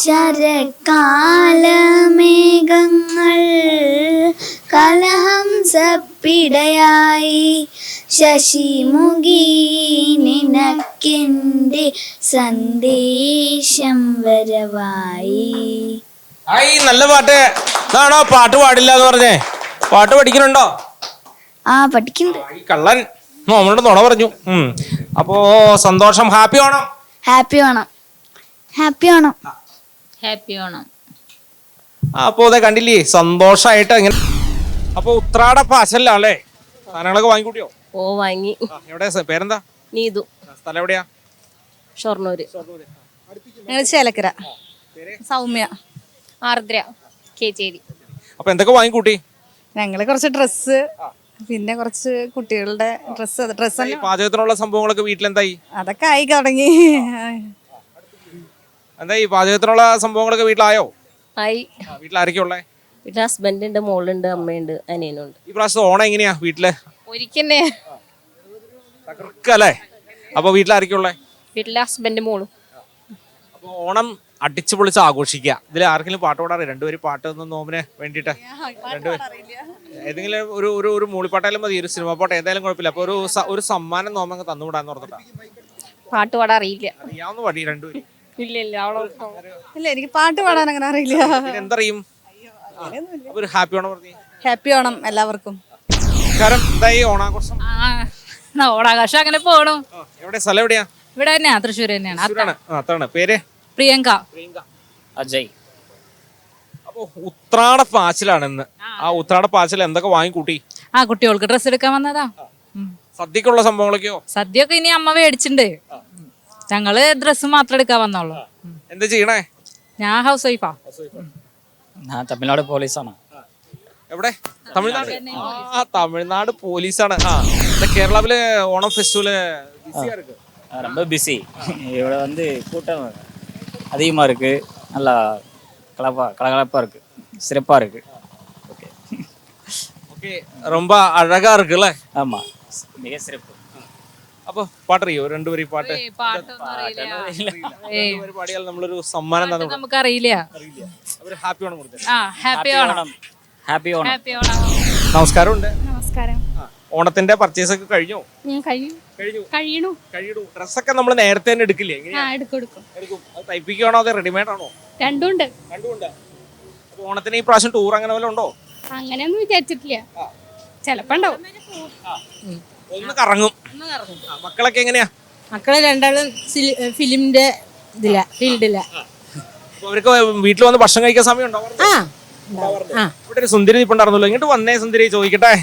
ശരക്കാലമേഘങ്ങൾ കലഹംസപ്പിടയായി, ശശിമുഖി നിനക്കെന്റെ സന്ദേശം വരവായി. നല്ല പാട്ട്. ഇതാണോ പാട്ട് പാടില്ല എന്ന് പറഞ്ഞേ? പാട്ട് പഠിക്കുന്നുണ്ടോ? പഠിക്കുന്നുണ്ട്. ഈ കള്ളൻ നോമനോട് നുണ പറഞ്ഞു. അപ്പോ സന്തോഷം. Happy Onam. Happy Onam. Happy Onam. Happy Onam. അപ്പോ അതെ കണ്ടില്ലേ, സന്തോഷായിട്ട് ഇങ്ങനെ. അപ്പൊ ഉത്രാട പാശല്ലേ സാധനങ്ങളൊക്കെ വാങ്ങിക്കൂട്ടിയോ? ഓ, വാങ്ങി. എവിടെ പേരെന്താ? നീതു. സ്ഥലം എവിടെയാ? ഷൊർണൂര്. ഞങ്ങൾ ചേലക്കര. സൗമ്യ. ആർദ്ര. കേച്ചേരി. അപ്പൊ എന്തൊക്കെ വാങ്ങിക്കൂട്ടി? ഞങ്ങള് കുറച്ച് ഡ്രസ്സ്, പിന്നെ കുറച്ച് കുട്ടികളുടെ ഡ്രസ്സ് ഈ പാചകത്തിനുള്ള സംഭവങ്ങളൊക്കെ വീട്ടിലെന്തായി? അതൊക്കെ ആയി തുടങ്ങി. എന്താ ഈ പാചകത്തിനുള്ള സംഭവങ്ങളൊക്കെ വീട്ടിലായോ? ആയി. വീട്ടിലാരൊക്കെയാ ഉള്ളേ? വീട്ടിൽ ഹസ്ബൻഡ് ഉണ്ട്, മോളുണ്ട്, അമ്മയുണ്ട്, അനിയനുണ്ട്. ഈ പ്രാവശ്യം ഓണം എങ്ങനെയാ വീട്ടില്? ഒരിക്കന്നെ തകർക്കല്ലേ? അപ്പൊ വീട്ടിലാരൊക്കെയാ ഉള്ളേ? വീട്ടിലെ ഹസ്ബൻഡ്, മോളും. അപ്പൊ ഓണം അടിച്ചു പൊളിച്ച് ആഘോഷിക്കുക. ഇതിൽ ആർക്കെങ്കിലും പാട്ട് പാടാറില്ല? രണ്ടുപേരും പാട്ട് ഒന്ന് നോമിന് വേണ്ടിട്ട് ഏതെങ്കിലും ഒരു മൂളിപ്പാട്ടായാലും മതി, ഒരു സിനിമ പാട്ട് ഏതായാലും കുഴപ്പമില്ല. അപ്പൊ ഒരു സമ്മാനം നോമങ്ങ് തന്നുവിടാന്ന് പറഞ്ഞിട്ടാ. പാട്ട് പാടാൻ അറിയില്ല. അറിയാവുന്ന പാടി രണ്ടുപേരും? ഇല്ല. ഇല്ല, എനിക്ക് പാട്ട് പാടാൻ അങ്ങനെ അറിയില്ല. എന്തറിയും? ഒരു ഹാപ്പി ഓണം പറഞ്ഞു. ഹാപ്പി ഓണം എല്ലാവർക്കും. എന്തായി ഓണാഘോഷം? ഓണാഘോഷം അങ്ങനെ പോണു. എവിടെ സ്ഥലം എവിടെയാ? ഇവിടെ തന്നെയാ, തൃശ്ശൂർ തന്നെയാണ്. അതാണ്. പേര്? പ്രിയങ്ക. അജയ്. അപ്പൊ ഉത്രാട പാച്ചിലാണെന്ന്. ആ ഉത്രാട പാച്ചിൽ എന്തൊക്കെ വാങ്ങിക്കൂട്ടി? കുട്ടികൾക്ക് ഡ്രസ്സ് എടുക്കാൻ വന്നതാ. സദ്യക്കുള്ള സംഭവങ്ങളൊക്കെയോ? സദ്യയൊക്കെ ഇനി അമ്മ മേടിച്ചിട്ടുണ്ട്. ഞങ്ങള് ഡ്രസ്സ് മാത്രം എടുക്കാൻ വന്നോളൂ. എന്താ ചെയ്യണേ? ഞാൻ ഹൗസ് വൈഫാ. തമിഴ്നാട് പോലീസാണ്. എവിടെ? തമിഴ്നാട്. തമിഴ്നാട് പോലീസാണ്. இந்த கேரளாவில் ஓணம் ஃபெஸ்டிவல் பிஸியாக இருக்கு. ரொம்ப பிஸி. இவ்வளோ வந்து கூட்டம் அதிகமாக இருக்குது. நல்லா கலகலப்பாக இருக்குது, சிறப்பாக இருக்குது. ஓகே ஓகே, ரொம்ப அழகா இருக்குல்ல? ஆமாம், மிக சிறப்பு. അപ്പൊ പാട്ടറിയോ? രണ്ടുപേരും പാട്ട് പാടിയാൽ നമ്മളൊരു സമ്മാനം നമുക്കറിയില്ല. അവര് ഹാപ്പി ഓണം കൊടുത്തത്. ഹാപ്പി ഓണം. ഹാപ്പി ഓണം. നമസ്കാരമുണ്ട്. നമസ്കാരം. ഓണത്തിന്റെ പർച്ചേസ് ഒക്കെ കഴിഞ്ഞോ? കഴിയണു. ഡ്രസ്സൊക്കെ നമ്മൾ നേരത്തെ തന്നെ എടുക്കില്ലേ? എടുക്കും. അത് തയ്പ്പിക്കുകയാണോ അതോ റെഡിമെയ്ഡ് ആണോ? രണ്ടുണ്ട്. അപ്പൊ ഓണത്തിന് ഈ പ്രാവശ്യം ടൂർ അങ്ങനെ വല്ല ഉണ്ടോ? അങ്ങനെയൊന്നും വിചാരിച്ചിട്ടില്ല, ചെലപ്പോ ഉണ്ടാവും. ഒന്ന് കറങ്ങും. മക്കളൊക്കെ എങ്ങനെയാ? മക്കളെ രണ്ടാളും ഫിലിമിന്റെ ഫീൽഡില്ല. അവർക്ക് വീട്ടിൽ വന്ന് ഭക്ഷണം കഴിക്കാൻ സമയം ഉണ്ടോ? ഇവിടെ ഒരു സുന്ദരി ഇപ്പുണ്ടായിരുന്നല്ലോ, ഇങ്ങോട്ട് വന്നേ സുന്ദരി, ചോദിക്കട്ടെ.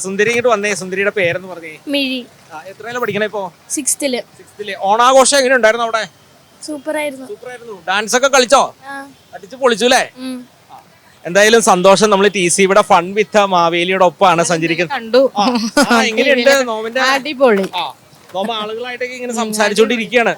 സുന്ദരി ഇങ്ങോട്ട് വന്നേ. സുന്ദരിയുടെ പേരെന്ന് പറഞ്ഞേ? മിഴി. എത്രയില പഠിക്കണേ ഇപ്പോ? 6th. ഓണാഘോഷം എങ്ങനെ ഉണ്ടായിരുന്നു അവിടെ? സൂപ്പറായിരുന്നു. ഡാൻസ് ഒക്കെ കളിച്ചോ? അടിച്ചു പൊളിച്ചു അല്ലേ? എന്തായാലും സന്തോഷം. നമ്മൾ TCയുടെ ഫൺ വിത്ത് മാവേലിയുടെ ഒപ്പമാണ് സഞ്ചരിക്കുന്നത്. കണ്ടു. എങ്ങനെയുണ്ട് നോമിന്റെ? അടിപൊളി. നോമ ആളുകളായിട്ടൊക്കെ ഇങ്ങനെ സംസാരിച്ചോണ്ടിരിക്കുകയാണ്.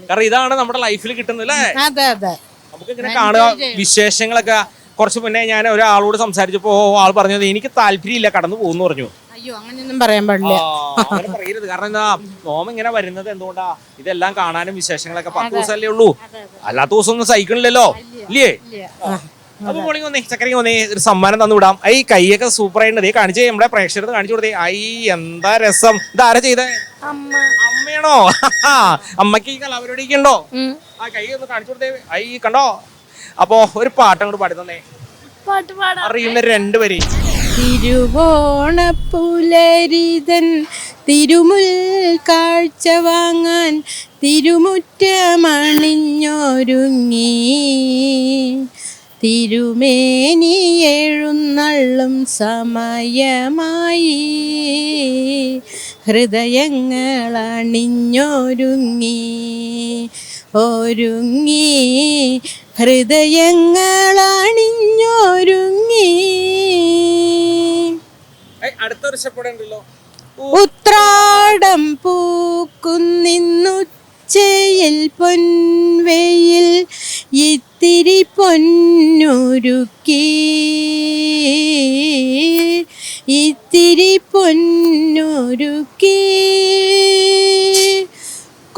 കാരണം ഇതാണ് നമ്മുടെ ലൈഫിൽ കിട്ടുന്നത് അല്ലേ? അതെ. നമുക്ക് ഇങ്ങനെ കാണുക വിശേഷങ്ങളൊക്കെ. കുറച്ച് മുന്നേ ഞാൻ ഒരാളോട് സംസാരിച്ചപ്പോ ആൾ പറഞ്ഞത് എനിക്ക് താല്പര്യമില്ല, കടന്നു പോകുന്നു പറഞ്ഞു. അയ്യോ, അങ്ങനെയൊന്നും പറയാൻ പാടില്ല. അങ്ങനെ പറയരുത്. കാരണം എന്താ, നോമ ഇങ്ങനെ വരുന്നത് എന്തുകൊണ്ടാ? ഇതെല്ലാം കാണാനും വിശേഷങ്ങളൊക്കെ 10 ദിവസമല്ലേ ഉള്ളൂ. അല്ലാത്ത ദിവസം ഒന്നും സഹിക്കണില്ലല്ലോ, ഇല്ലേ? അപ്പൊ മോളിങ് വന്നേ, ചക്കരക്ക് വന്നേ, ഒരു സമ്മാനം തന്നു വിടാം. ഈ കൈയൊക്കെ സൂപ്പർ ആയിട്ട് കാണിച്ചേ, നമ്മുടെ പ്രേക്ഷകർക്ക് കാണിച്ചു കൊടുത്തേ. എന്താ രസം. ഇതാരാ ചെയ്തേ? അമ്മയാണോ? അമ്മക്ക് ഈ കലാപരിപാടിയൊക്കെ ഉണ്ടോ? ആ കൈ ഒന്ന് കാണിച്ചു കൊടുത്തേ. കണ്ടോ? അപ്പൊ ഒരു പാട്ട് അങ്ങോട്ട് പാടി തന്നേ. അറിയുന്ന 2 വരി. തിരുവോണപ്പുലരിതൻ തിരുമുൽ കാഴ്ച വാങ്ങാൻ തിരുമുറ്റമണിഞ്ഞൊരുങ്ങി തിരുമേനി എഴുന്നള്ളും സമയമായി ഹൃദയങ്ങളണിഞ്ഞൊരുങ്ങി ഹൃദയങ്ങളണിഞ്ഞൊരുങ്ങി. അടുത്തൊരു സ്റ്റെപ്പ് ഉണ്ടല്ലോ. ഉത്രാടം പൂക്കുന്നിന്നുച്ചയിൽ പൊൻവെയിൽ ഇത്തിരി പൊന്നുരുക്കി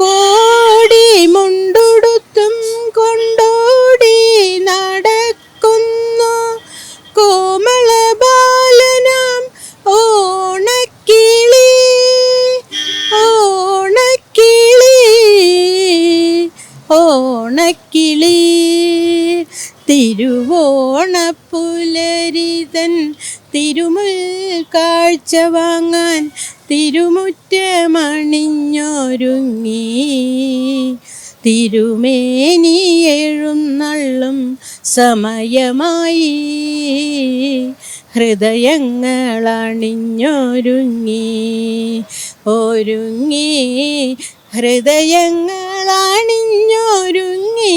കോടി മുണ്ടുടുത്തും കൊണ്ടോടി നടക്കുന്നു കോമള ബാലനാം ഓണക്കിളി തിരുവോണപ്പുലരിതൻ തിരുമുൽ കാഴ്ച വാങ്ങാൻ തിരുമുറ്റമണിഞ്ഞൊരുങ്ങി തിരുമേനി എഴുന്നള്ളും സമയമായി ഹൃദയങ്ങളണിഞ്ഞൊരുങ്ങി ഹൃദയങ്ങളണിഞ്ഞൊരുങ്ങി.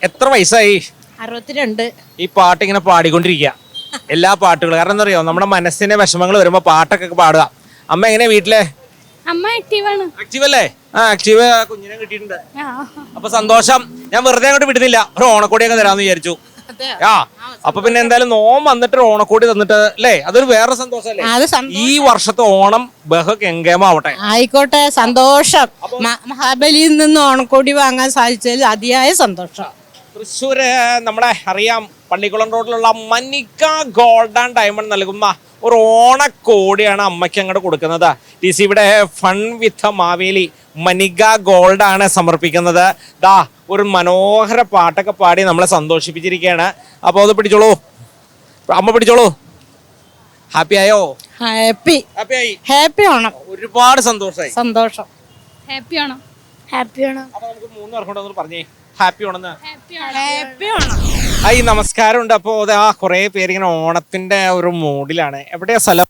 എത്ര വയസ്സായി? 62. ഈ പാട്ട് ഇങ്ങനെ പാടിക്കൊണ്ടിരിക്കുക, എല്ലാ പാട്ടുകളും. കാരണം എന്താ അറിയോ, നമ്മുടെ മനസ്സിന്റെ വിഷമങ്ങൾ വരുമ്പോ പാട്ടൊക്കെ പാടുക. അമ്മ എങ്ങനെയാ വീട്ടിലെ? അമ്മ ആക്റ്റീവാണ്. ആക്റ്റീവ് അല്ലേ? ആക്റ്റീവ് കുഞ്ഞിനെ കിട്ടിയിട്ടുണ്ട്. അപ്പൊ സന്തോഷം. ഞാൻ വെറുതെ അങ്ങോട്ട് വിടുന്നില്ല, ഒരു ഓണക്കോടിയൊക്കെ തരാന്ന് വിചാരിച്ചു. അപ്പൊ പിന്നെ എന്തായാലും നോം വന്നിട്ട് ഒരു ഓണക്കോടി തന്നിട്ട് അല്ലേ, അതൊരു വേറെ സന്തോഷല്ലേ? ഈ വർഷത്തെ ഓണം ബഹുഗംഗേമാവട്ടെ. ആയിക്കോട്ടെ, സന്തോഷം. മഹാബലിയിൽ നിന്ന് ഓണക്കോടി വാങ്ങാൻ സാധിച്ചതിൽ അതിയായ സന്തോഷം. തൃശ്ശൂര് നമ്മുടെ അറിയാം, പള്ളിക്കുളം റോഡിലുള്ള മനിക ഗോൾഡ് ആൻഡ് ഡയമണ്ട് നൽകുന്ന ഒരു ഓണക്കോടിയാണ് അമ്മയ്ക്ക് അങ്ങോട്ട് കൊടുക്കുന്നത്. TCയുടെ fun with Maveli Manika gold ആണ് സമർപ്പിക്കുന്നത്. ദാ ഒരു മനോഹര പാട്ടൊക്കെ പാടി നമ്മളെ സന്തോഷിപ്പിച്ചിരിക്കുകയാണ്. അപ്പോൾ അത് പിടിച്ചോളൂ, അമ്മ പിടിച്ചോളൂ. ഹാപ്പി ആയോ? ഹാപ്പി ഓണം. ഒരുപാട് സന്തോഷമായി. സന്തോഷം. ഹാപ്പി ഓണം. അപ്പൊ നമുക്ക് 3 പേർക്കും കൂടെ ഒന്ന് പറഞ്ഞേ ഹാപ്പി ഓണം. നമസ്കാരം ഉണ്ട്. അപ്പോ ആ കുറെ പേര് ഇങ്ങനെ ഓണത്തിന്റെ ഒരു മൂഡിലാണ്. എവിടെയാ സ്ഥലം?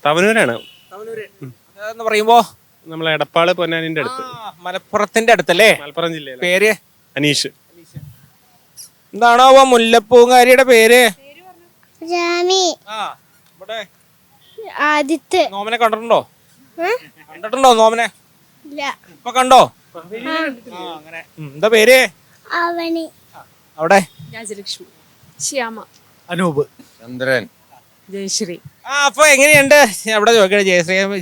തവനൂരാണ്. എന്ന് പറയുമ്പോ നമ്മളെ എടപ്പാള് പൊന്നാനിന്റെ അടുത്ത്, മലപ്പുറത്തിന്റെ അടുത്തല്ലേ? മലപ്പുറം ജില്ലയിൽ. പേര്? അനീഷ്. എന്താണോ മുല്ലപ്പൂങ്കാരിയുടെ പേര്? ജാമി. ഇവിടെ ആദ്യത്തെ നോമനെ കണ്ടിട്ടുണ്ടോ? കണ്ടിട്ടുണ്ടോ നോമനെ? ഇല്ല. ഇപ്പൊ കണ്ടോ? അങ്ങനെ. എന്താ പേര്? അവനി. അവിടെ രാജലക്ഷ്മി. ശ്യാമ. അനൂപ്. ചന്ദ്രൻ. ജയശ്രീ. അപ്പൊ എങ്ങനെയുണ്ട്? എവിടെ ചോദിക്കട്ടെ,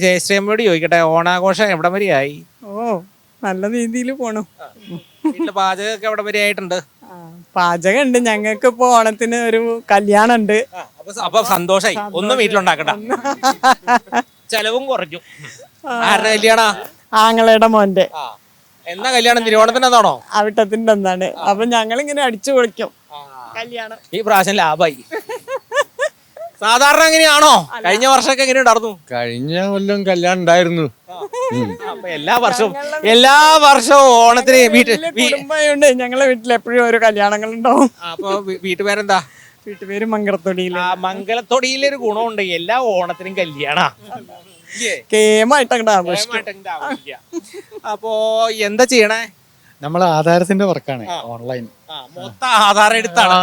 ജയശ്രീയമ്മയോട് ചോദിക്കട്ടെ, ഓണാഘോഷം എവിടെ വരെയായി? നല്ല രീതിയിൽ പോണു. വീട്ടില് പാചകമൊക്കെ എവിടെ വരെ ആയിട്ടുണ്ട്? പാചകം ഉണ്ട്. ഞങ്ങൾക്ക് ഇപ്പൊ ഓണത്തിന് ഒരു കല്യാണം ഉണ്ട്. അപ്പൊ സന്തോഷായി. ഒന്നും വീട്ടിലുണ്ടാക്കണ്ട, ചെലവും കുറഞ്ഞു. ആരുടെ കല്യാണ? ആങ്ങളയുടെ മോന്റെ. എന്നാ കല്യാണം? തിരുവോണത്തിനാണോ? അവിട്ടത്തിന്റെ എന്താണ്. അപ്പൊ ഞങ്ങളിങ്ങനെ അടിച്ചു പൊളിക്കും കല്യാണം. ഈ പ്രാവശ്യം ലാഭായി. സാധാരണ എങ്ങനെയാണോ? കഴിഞ്ഞ വർഷമൊക്കെ എങ്ങനെ ഉണ്ടായിരുന്നു? കഴിഞ്ഞ കൊല്ലം കല്യാണം ഉണ്ടായിരുന്നു. അപ്പൊ എല്ലാ വർഷവും ഓണത്തിന് കുടുംബമുണ്ട്. ഞങ്ങളെ വീട്ടിൽ എപ്പോഴും ഓരോ കല്യാണങ്ങൾ ഉണ്ടാവും. അപ്പൊ വീട്ടുപേരെന്താ? വീട്ടുപേര് മംഗളത്തൊടിയിൽ. മംഗലത്തൊടിയിലൊരു ഗുണമുണ്ട്, എല്ലാ ഓണത്തിനും കല്യാണ കേമായിട്ട് ആഘോഷിക്കും. അപ്പോ എന്താ ചെയ്യണേ? നമ്മൾ ആധാരത്തിന്റെ വർക്കാണ് ഓൺലൈൻ. മൊത്തം ആധാരം എടുത്താണ്.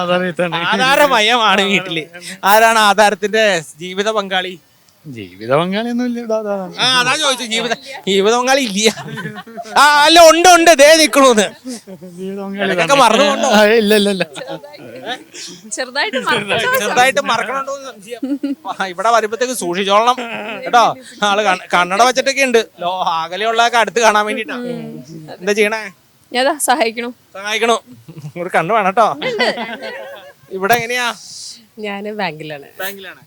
ആധാരമയമാണ് വീട്ടില്. ആരാണ് ആധാരത്തിന്റെ ജീവിത പങ്കാളി? ജീവിത പങ്കാളിയൊന്നും ഇല്ല. അതാ ചോദിച്ചു. ജീവിത പങ്കാളി ഇല്ല. അല്ല, ഉണ്ട് ദേ നിക്കണൂന്ന്. ഇതൊക്കെ മറന്നുകൊണ്ടോ? ഇല്ല. ചെറുതായിട്ട് മറക്കണുണ്ടോ സംശയം. ഇവിടെ വരുമ്പത്തേക്ക് സൂക്ഷിച്ചോളണം കേട്ടോ. ആള് കണ്ണട വെച്ചിട്ടൊക്കെ ഉണ്ട്. അകലെയുള്ളതൊക്കെ അടുത്ത് കാണാൻ വേണ്ടിട്ടാ. എന്താ ചെയ്യണേ? ഞാൻ സഹായിക്കണു. ഒരു കണ്ണു വേണം കേട്ടോ. ഇവിടെ എങ്ങനെയാ? ഞാന് ബാങ്കിലാണ്.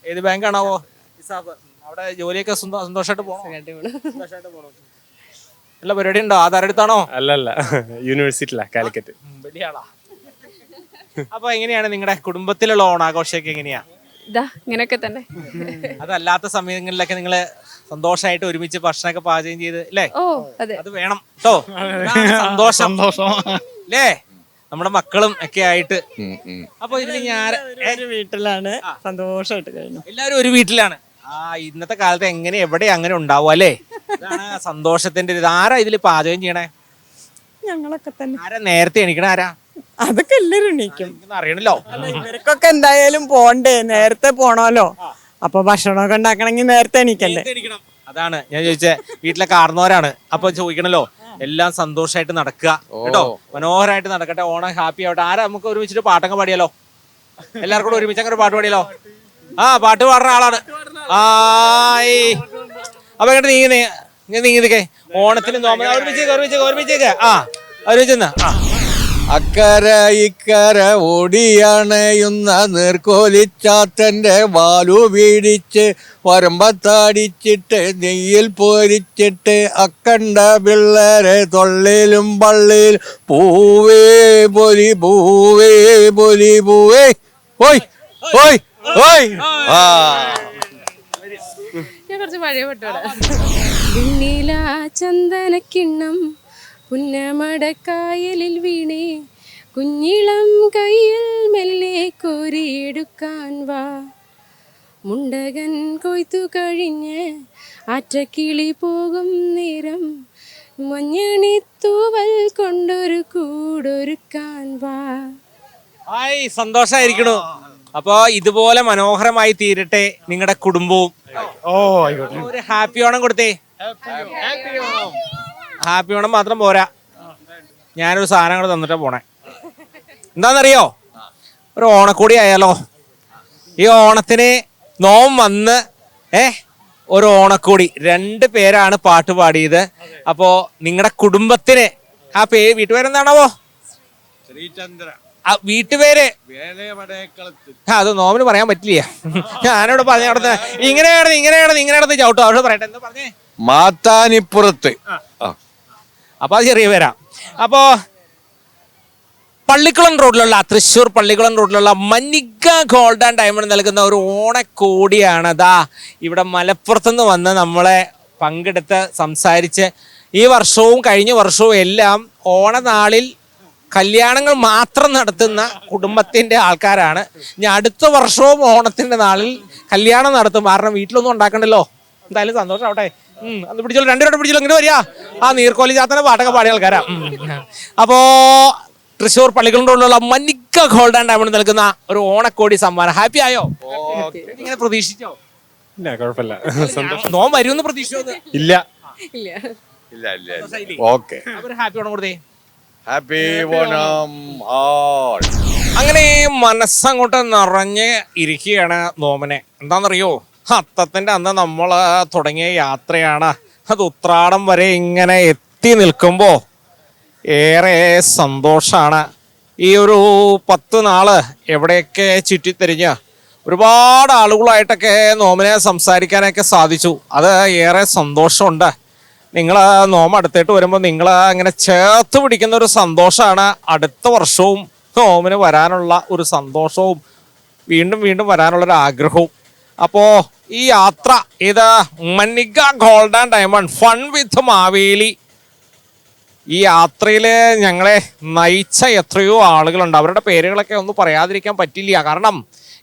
ഏത് ബാങ്കാണാവോ? അവിടെ ജോലിയൊക്കെ സന്തോഷമായിട്ട് പോണോ? എല്ലാ പരിപാടി ഉണ്ടോ? ആധാരം എടുത്താണോ? അല്ലല്ല, യൂണിവേഴ്സിറ്റിയിലാ, കാലിക്കറ്റ്. വലിയ ആളാ. അപ്പൊ എങ്ങനെയാണ് നിങ്ങളുടെ കുടുംബത്തിലുള്ള ഓണാഘോഷമൊക്കെ എങ്ങനെയാ? ഇങ്ങനെയൊക്കെ തന്നെ. അതല്ലാത്ത സമയങ്ങളിലൊക്കെ നിങ്ങള് സന്തോഷമായിട്ട് ഒരുമിച്ച് ഭക്ഷണമൊക്കെ പാചകം ചെയ്ത് അല്ലേ? അത് വേണം കേട്ടോ. സന്തോഷം അല്ലേ? നമ്മുടെ മക്കളും ഒക്കെ ആയിട്ട്. അപ്പൊ ഇതിന് ഞാൻ വീട്ടിലാണ് സന്തോഷമായിട്ട് കഴിഞ്ഞു. എല്ലാവരും ഒരു വീട്ടിലാണ്. ഇന്നത്തെ കാലത്ത് എങ്ങനെ എവിടെ അങ്ങനെ ഉണ്ടാവും അല്ലേ? ഇതാണ് സന്തോഷത്തിന്റെ ഇത്. ആരാ ഇതില് പാചകം ചെയ്യണേ? ഞങ്ങളൊക്കെ തന്നെ. ആരാ നേരത്തെ എണീക്കണ? ആരാ? അതൊക്കെ എല്ലാരും എണീക്കും. അറിയണല്ലോ. ഇവർക്കൊക്കെ എന്തായാലും പോണ്ടേ, നേരത്തെ പോണല്ലോ. അപ്പൊ ഭക്ഷണമൊക്കെ ഉണ്ടാക്കണമെങ്കിൽ നേരത്തെ എണീക്കണ്ടേ? അതാണ് ഞാൻ ചോദിച്ചേ. വീട്ടിലെ കാർന്നോരാണ്. അപ്പൊ ചോദിക്കണല്ലോ. എല്ലാം സന്തോഷമായിട്ട് നടക്കുക കേട്ടോ. മനോഹരമായിട്ട് നടക്കട്ടെ. ഓണം ഹാപ്പി ആവട്ടെ. ആരാ? നമുക്ക് ഒരുമിച്ചിട്ട് പാട്ടൊക്കെ പാടിയാലോ? എല്ലാവർക്കും കൂടെ ഒരുമിച്ച് അങ്ങനെ പാട്ട് പാടിയാലോ? പാട്ട് പാടുന്ന ആളാണ്. അപ്പൊ ഇങ്ങോട്ട് നീങ്ങിക്കേ. ഓണത്തിന് ഒരുമിച്ചേക്ക്. ഒരുമിച്ചെന്ന്. അക്കര ഇക്കര ഓടിയണയുന്ന നീർക്കോലിച്ചാത്തന്റെ വാലു വീടിച്ച് വരമ്പത്തടിച്ചിട്ട് നെയ്യിൽ പൊരിച്ചിട്ട് അക്കണ്ട പിള്ളേരെ തൊള്ളിലും പള്ളിയിൽ പൂവേ പൊലി പൂവേ പൊലി പൂവേ. ഓയ് ഓയ് ഓയ്. ഞാൻ കുറച്ച് പഴയ പാട്ടോടെ. വെണ്ണില ചന്ദനക്കിണ്ണം പുന്നമടക്കായലിൽ വീണേ, കുഞ്ഞിളം കയ്യിൽ മെല്ലെ കോരിയെടുക്കാൻ വാ. മുണ്ടകൻ കൊയ്ത്തു കഴിഞ്ഞ് ആറ്റക്കിളി പോകും നേരം, മഞ്ഞണിത്തൂവൽ കൊണ്ടൊരു കൂടൊരുക്കാൻ വാ. സന്തോഷായിരിക്കണു. അപ്പൊ ഇതുപോലെ മനോഹരമായി തീരട്ടെ നിങ്ങളുടെ കുടുംബവും. ഒരു ഹാപ്പി ഓണം കൊടുത്തേ. ഹാപ്പി ഓണം മാത്രം പോരാ, ഞാനൊരു സാധനം കൂടെ തന്നിട്ടാ പോണേ. എന്താന്നറിയോ? ഒരു ഓണക്കൂടി ആയാലോ? ഈ ഓണത്തിന് നോം വന്ന് ഒരു ഓണക്കൂടി. 2 പേരാണ് പാട്ട് പാടിയത്. അപ്പോ നിങ്ങളുടെ കുടുംബത്തിന് ആ വീട്ടുപേരെന്താണാവോ? വീട്ടുപേര് അത് നോമിന് പറയാൻ പറ്റില്ല. ഞാനിവിടെ പറഞ്ഞ ഇങ്ങനെയാണ് ചവിട്ടോ. അവിടെ പറയട്ടെ. എന്താ പറഞ്ഞേ? മാത്താനിപ്പുറത്ത്. അപ്പൊ അത് ചെറിയ പേരാ. അപ്പോ പള്ളിക്കുളം റോഡിലുള്ള, തൃശ്ശൂർ പള്ളിക്കുളം റോഡിലുള്ള മനിക ഗോൾഡ് ആൻഡ് ഡയമണ്ട് നൽകുന്ന ഒരു ഓണക്കോടിയാണ്. അതാ ഇവിടെ മലപ്പുറത്തുനിന്ന് വന്ന് നമ്മളെ പങ്കെടുത്ത് സംസാരിച്ച് ഈ വർഷവും കഴിഞ്ഞ വർഷവും എല്ലാം ഓണനാളിൽ കല്യാണങ്ങൾ മാത്രം നടത്തുന്ന കുടുംബത്തിന്റെ ആൾക്കാരാണ്. ഇനി അടുത്ത വർഷവും ഓണത്തിന്റെ നാളിൽ കല്യാണം നടത്തും. കാരണം വീട്ടിലൊന്നും ഉണ്ടാക്കണ്ടല്ലോ. എന്തായാലും സന്തോഷം ആവട്ടെ. അത് പിടിച്ചോളൂ, 2 പേരോട് പിടിച്ചോളൂ. ഇങ്ങനെ വരിക. നീർക്കോലി ചാത്തന്റെ പാട്ടൊക്കെ പാടിയ ആൾക്കാരാ. അപ്പോ തൃശ്ശൂർ പള്ളികളുള്ള മനിക ഗോൾഡ് ആൻഡ് ഡയമണ്ട് നൽകുന്ന ഒരു ഓണക്കോടി സമ്മാനം. ഹാപ്പി ആയോ? ഇങ്ങനെ പ്രതീക്ഷിച്ചോ? ഇല്ല കുഴപ്പമില്ല സന്തോഷം. നോമ്പ് വരുമെന്ന് പ്രതീക്ഷ ഇല്ല ഓക്കെ ഹാപ്പി ഓണം കൊടുത്തേ. ഹാപ്പി ഓണം ആൾ. അങ്ങനെ മനസ്സങ്ങോട്ട് നിറഞ്ഞ് ഇരിക്കുകയാണ് നോമിനെ. എന്താണെന്നറിയോ, അത്തത്തിന്റെ അന്ന് നമ്മൾ തുടങ്ങിയ യാത്രയാണ്. അത് ഉത്രാടം വരെ ഇങ്ങനെ എത്തി നിൽക്കുമ്പോൾ ഏറെ സന്തോഷമാണ്. ഈ ഒരു 10 നാള് എവിടെയൊക്കെ ചുറ്റിത്തിരിഞ്ഞ് ഒരുപാട് ആളുകളായിട്ടൊക്കെ നോമിനെ സംസാരിക്കാനൊക്കെ സാധിച്ചു. അത് ഏറെ സന്തോഷമുണ്ട്. നിങ്ങൾ നോമ്പ് അടുത്തേട്ട് വരുമ്പോൾ നിങ്ങൾ അങ്ങനെ ചേർത്ത് പിടിക്കുന്ന ഒരു സന്തോഷമാണ്. അടുത്ത വർഷവും നോമിന് വരാനുള്ള ഒരു സന്തോഷവും വീണ്ടും വീണ്ടും വരാനുള്ളൊരു ആഗ്രഹവും. അപ്പോൾ ഈ യാത്ര ഇത് Manika gold and diamond fun with Maveli, ഈ യാത്രയിൽ ഞങ്ങളെ നയിച്ച എത്രയോ ആളുകളുണ്ട്. അവരുടെ പേരുകളൊക്കെ ഒന്നും പറയാതിരിക്കാൻ പറ്റില്ല. കാരണം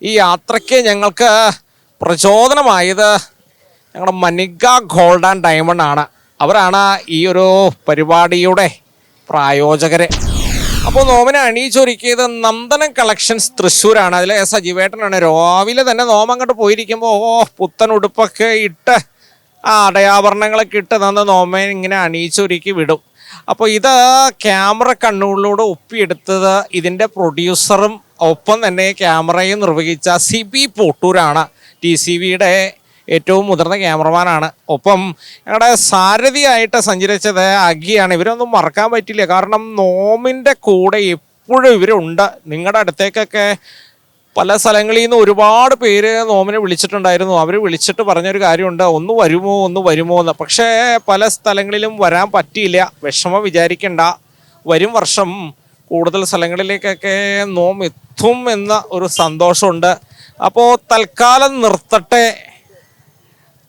ഈ യാത്രയ്ക്ക് ഞങ്ങൾക്ക് പ്രചോദനമായത് ഞങ്ങളുടെ മണിക ഗോൾഡ് ആൻഡ് ഡയമണ്ട് ആണ്. അവരാണ് ഈ ഒരു പരിപാടിയുടെ പ്രായോജകര്. അപ്പോൾ നോമിനെ അണിയിച്ചൊരുക്കിയത് നന്ദനം കളക്ഷൻസ് തൃശ്ശൂരാണ്. അതിലെ സജീവേട്ടനാണ്. രാവിലെ തന്നെ നോമം അങ്ങോട്ട് പോയിരിക്കുമ്പോൾ പുത്തൻ ഉടുപ്പൊക്കെ ഇട്ട് അടയാഭരണങ്ങളൊക്കെ ഇട്ട് തന്ന നോമനെ ഇങ്ങനെ അണിയിച്ചൊരുക്കി വിടും. അപ്പോൾ ഇത് ക്യാമറ കണ്ണുകളിലൂടെ ഒപ്പിയെടുത്തത് ഇതിൻ്റെ പ്രൊഡ്യൂസറും ഒപ്പം തന്നെ ക്യാമറയും നിർവഹിച്ച സിബി പോട്ടൂരാണ്. TCVയുടെ ഏറ്റവും മുതിർന്ന ക്യാമറമാനാണ്. ഒപ്പം ഞങ്ങളുടെ സാരഥിയായിട്ട് സഞ്ചരിച്ചത് അഗിയാണ്. ഇവരൊന്നും മറക്കാൻ പറ്റില്ല. കാരണം നോമിൻ്റെ കൂടെ എപ്പോഴും ഇവരുണ്ട്. നിങ്ങളുടെ അടുത്തേക്കൊക്കെ പല സ്ഥലങ്ങളിൽ നിന്ന് ഒരുപാട് പേര് നോമിനെ വിളിച്ചിട്ടുണ്ടായിരുന്നു. അവർ വിളിച്ചിട്ട് പറഞ്ഞൊരു കാര്യമുണ്ട്, ഒന്ന് വരുമോ എന്ന്. പക്ഷേ പല സ്ഥലങ്ങളിലും വരാൻ പറ്റിയില്ല. വിഷമം വിചാരിക്കണ്ട, വരും വർഷം കൂടുതൽ സ്ഥലങ്ങളിലേക്കൊക്കെ നോം എത്തും എന്ന ഒരു സന്തോഷമുണ്ട്. അപ്പോൾ തൽക്കാലം നിർത്തട്ടെ.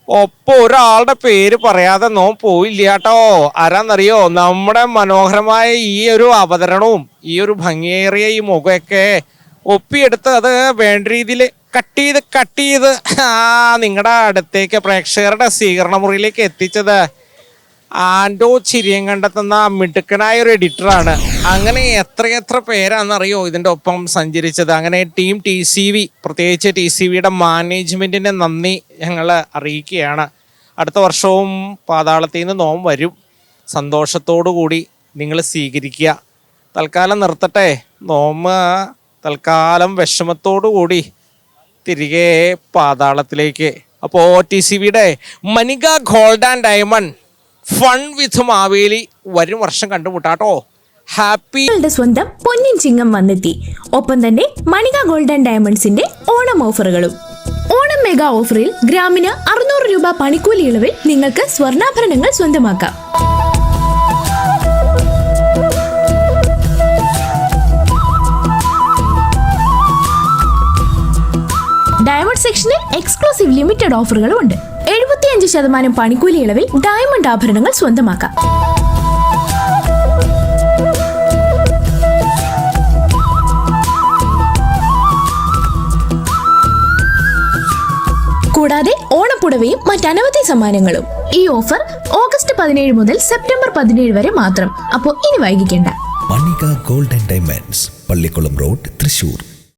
ഒപ്പം ഒരാളുടെ പേര് പറയാതെ നോം പോയില്ല കേട്ടോ. ആരാന്നറിയോ, നമ്മുടെ മനോഹരമായ ഈ ഒരു അവതരണവും ഈ ഒരു ഭംഗിയേറിയ ഈ മുഖമൊക്കെ ഒപ്പിയെടുത്ത് അത് വേണ്ട രീതിയിൽ കട്ട് ചെയ്ത് നിങ്ങളുടെ അടുത്തേക്ക് പ്രേക്ഷകരുടെ സ്വീകരണ മുറിയിലേക്ക് എത്തിച്ചത് ആൻഡോ ചിരിയങ്കണ്ടെത്തുന്ന മിടുക്കനായ ഒരു എഡിറ്ററാണ്. അങ്ങനെ എത്രയെത്ര പേരാണെന്നറിയോ ഇതിൻ്റെ ഒപ്പം സഞ്ചരിച്ചത്. അങ്ങനെ ടീം TCV, പ്രത്യേകിച്ച് TCVയുടെ മാനേജ്മെൻറ്റിൻ്റെ നന്ദി ഞങ്ങൾ അറിയിക്കുകയാണ്. അടുത്ത വർഷവും പാതാളത്തിൽ നിന്ന് നോം വരും. സന്തോഷത്തോടു കൂടി നിങ്ങൾ സ്വീകരിക്കുക. തൽക്കാലം നിർത്തട്ടെ. നോമ്പ് തൽക്കാലം വിഷമത്തോടു കൂടി തിരികെ പാതാളത്തിലേക്ക്. അപ്പോൾ TCVയുടെ Manika gold and diamond fun with Maveli വരും വർഷം കണ്ടുമുട്ടാട്ടോ. ഹാപ്പി. സ്വന്തം പൊന്നിൻ ചിങ്ങം വന്നെത്തി. ഒപ്പം തന്നെ മണിക ഗോൾഡ് ആൻഡ് ഡയമണ്ട്സിന്റെ ഓണം ഓഫറുകളും. ഓണം മെഗാ ഓഫറിൽ ഗ്രാമിന് 600 രൂപ പണിക്കൂലി ഇളവിൽ നിങ്ങൾക്ക് സ്വർണ്ണാഭരണങ്ങൾ സ്വന്തമാക്കാം. ഡയമണ്ട് സെക്ഷനിൽ എക്സ്ക്ലൂസീവ് ലിമിറ്റഡ് ഓഫറുകളും ഉണ്ട്. 75% പണിക്കൂലി ഇളവിൽ ഡയമണ്ട് ആഭരണങ്ങൾ സ്വന്തമാക്കാം. കൂടാതെ ഓണപ്പുടവയും മറ്റനവധി സമ്മാനങ്ങളും. ഈ ഓഫർ ഓഗസ്റ്റ് 17 മുതൽ സെപ്റ്റംബർ 17 വരെ മാത്രം. അപ്പോൾ ഇനി വൈകിക്കേണ്ട. Manika gold and diamonds, Pallikkulam road, Thrissur.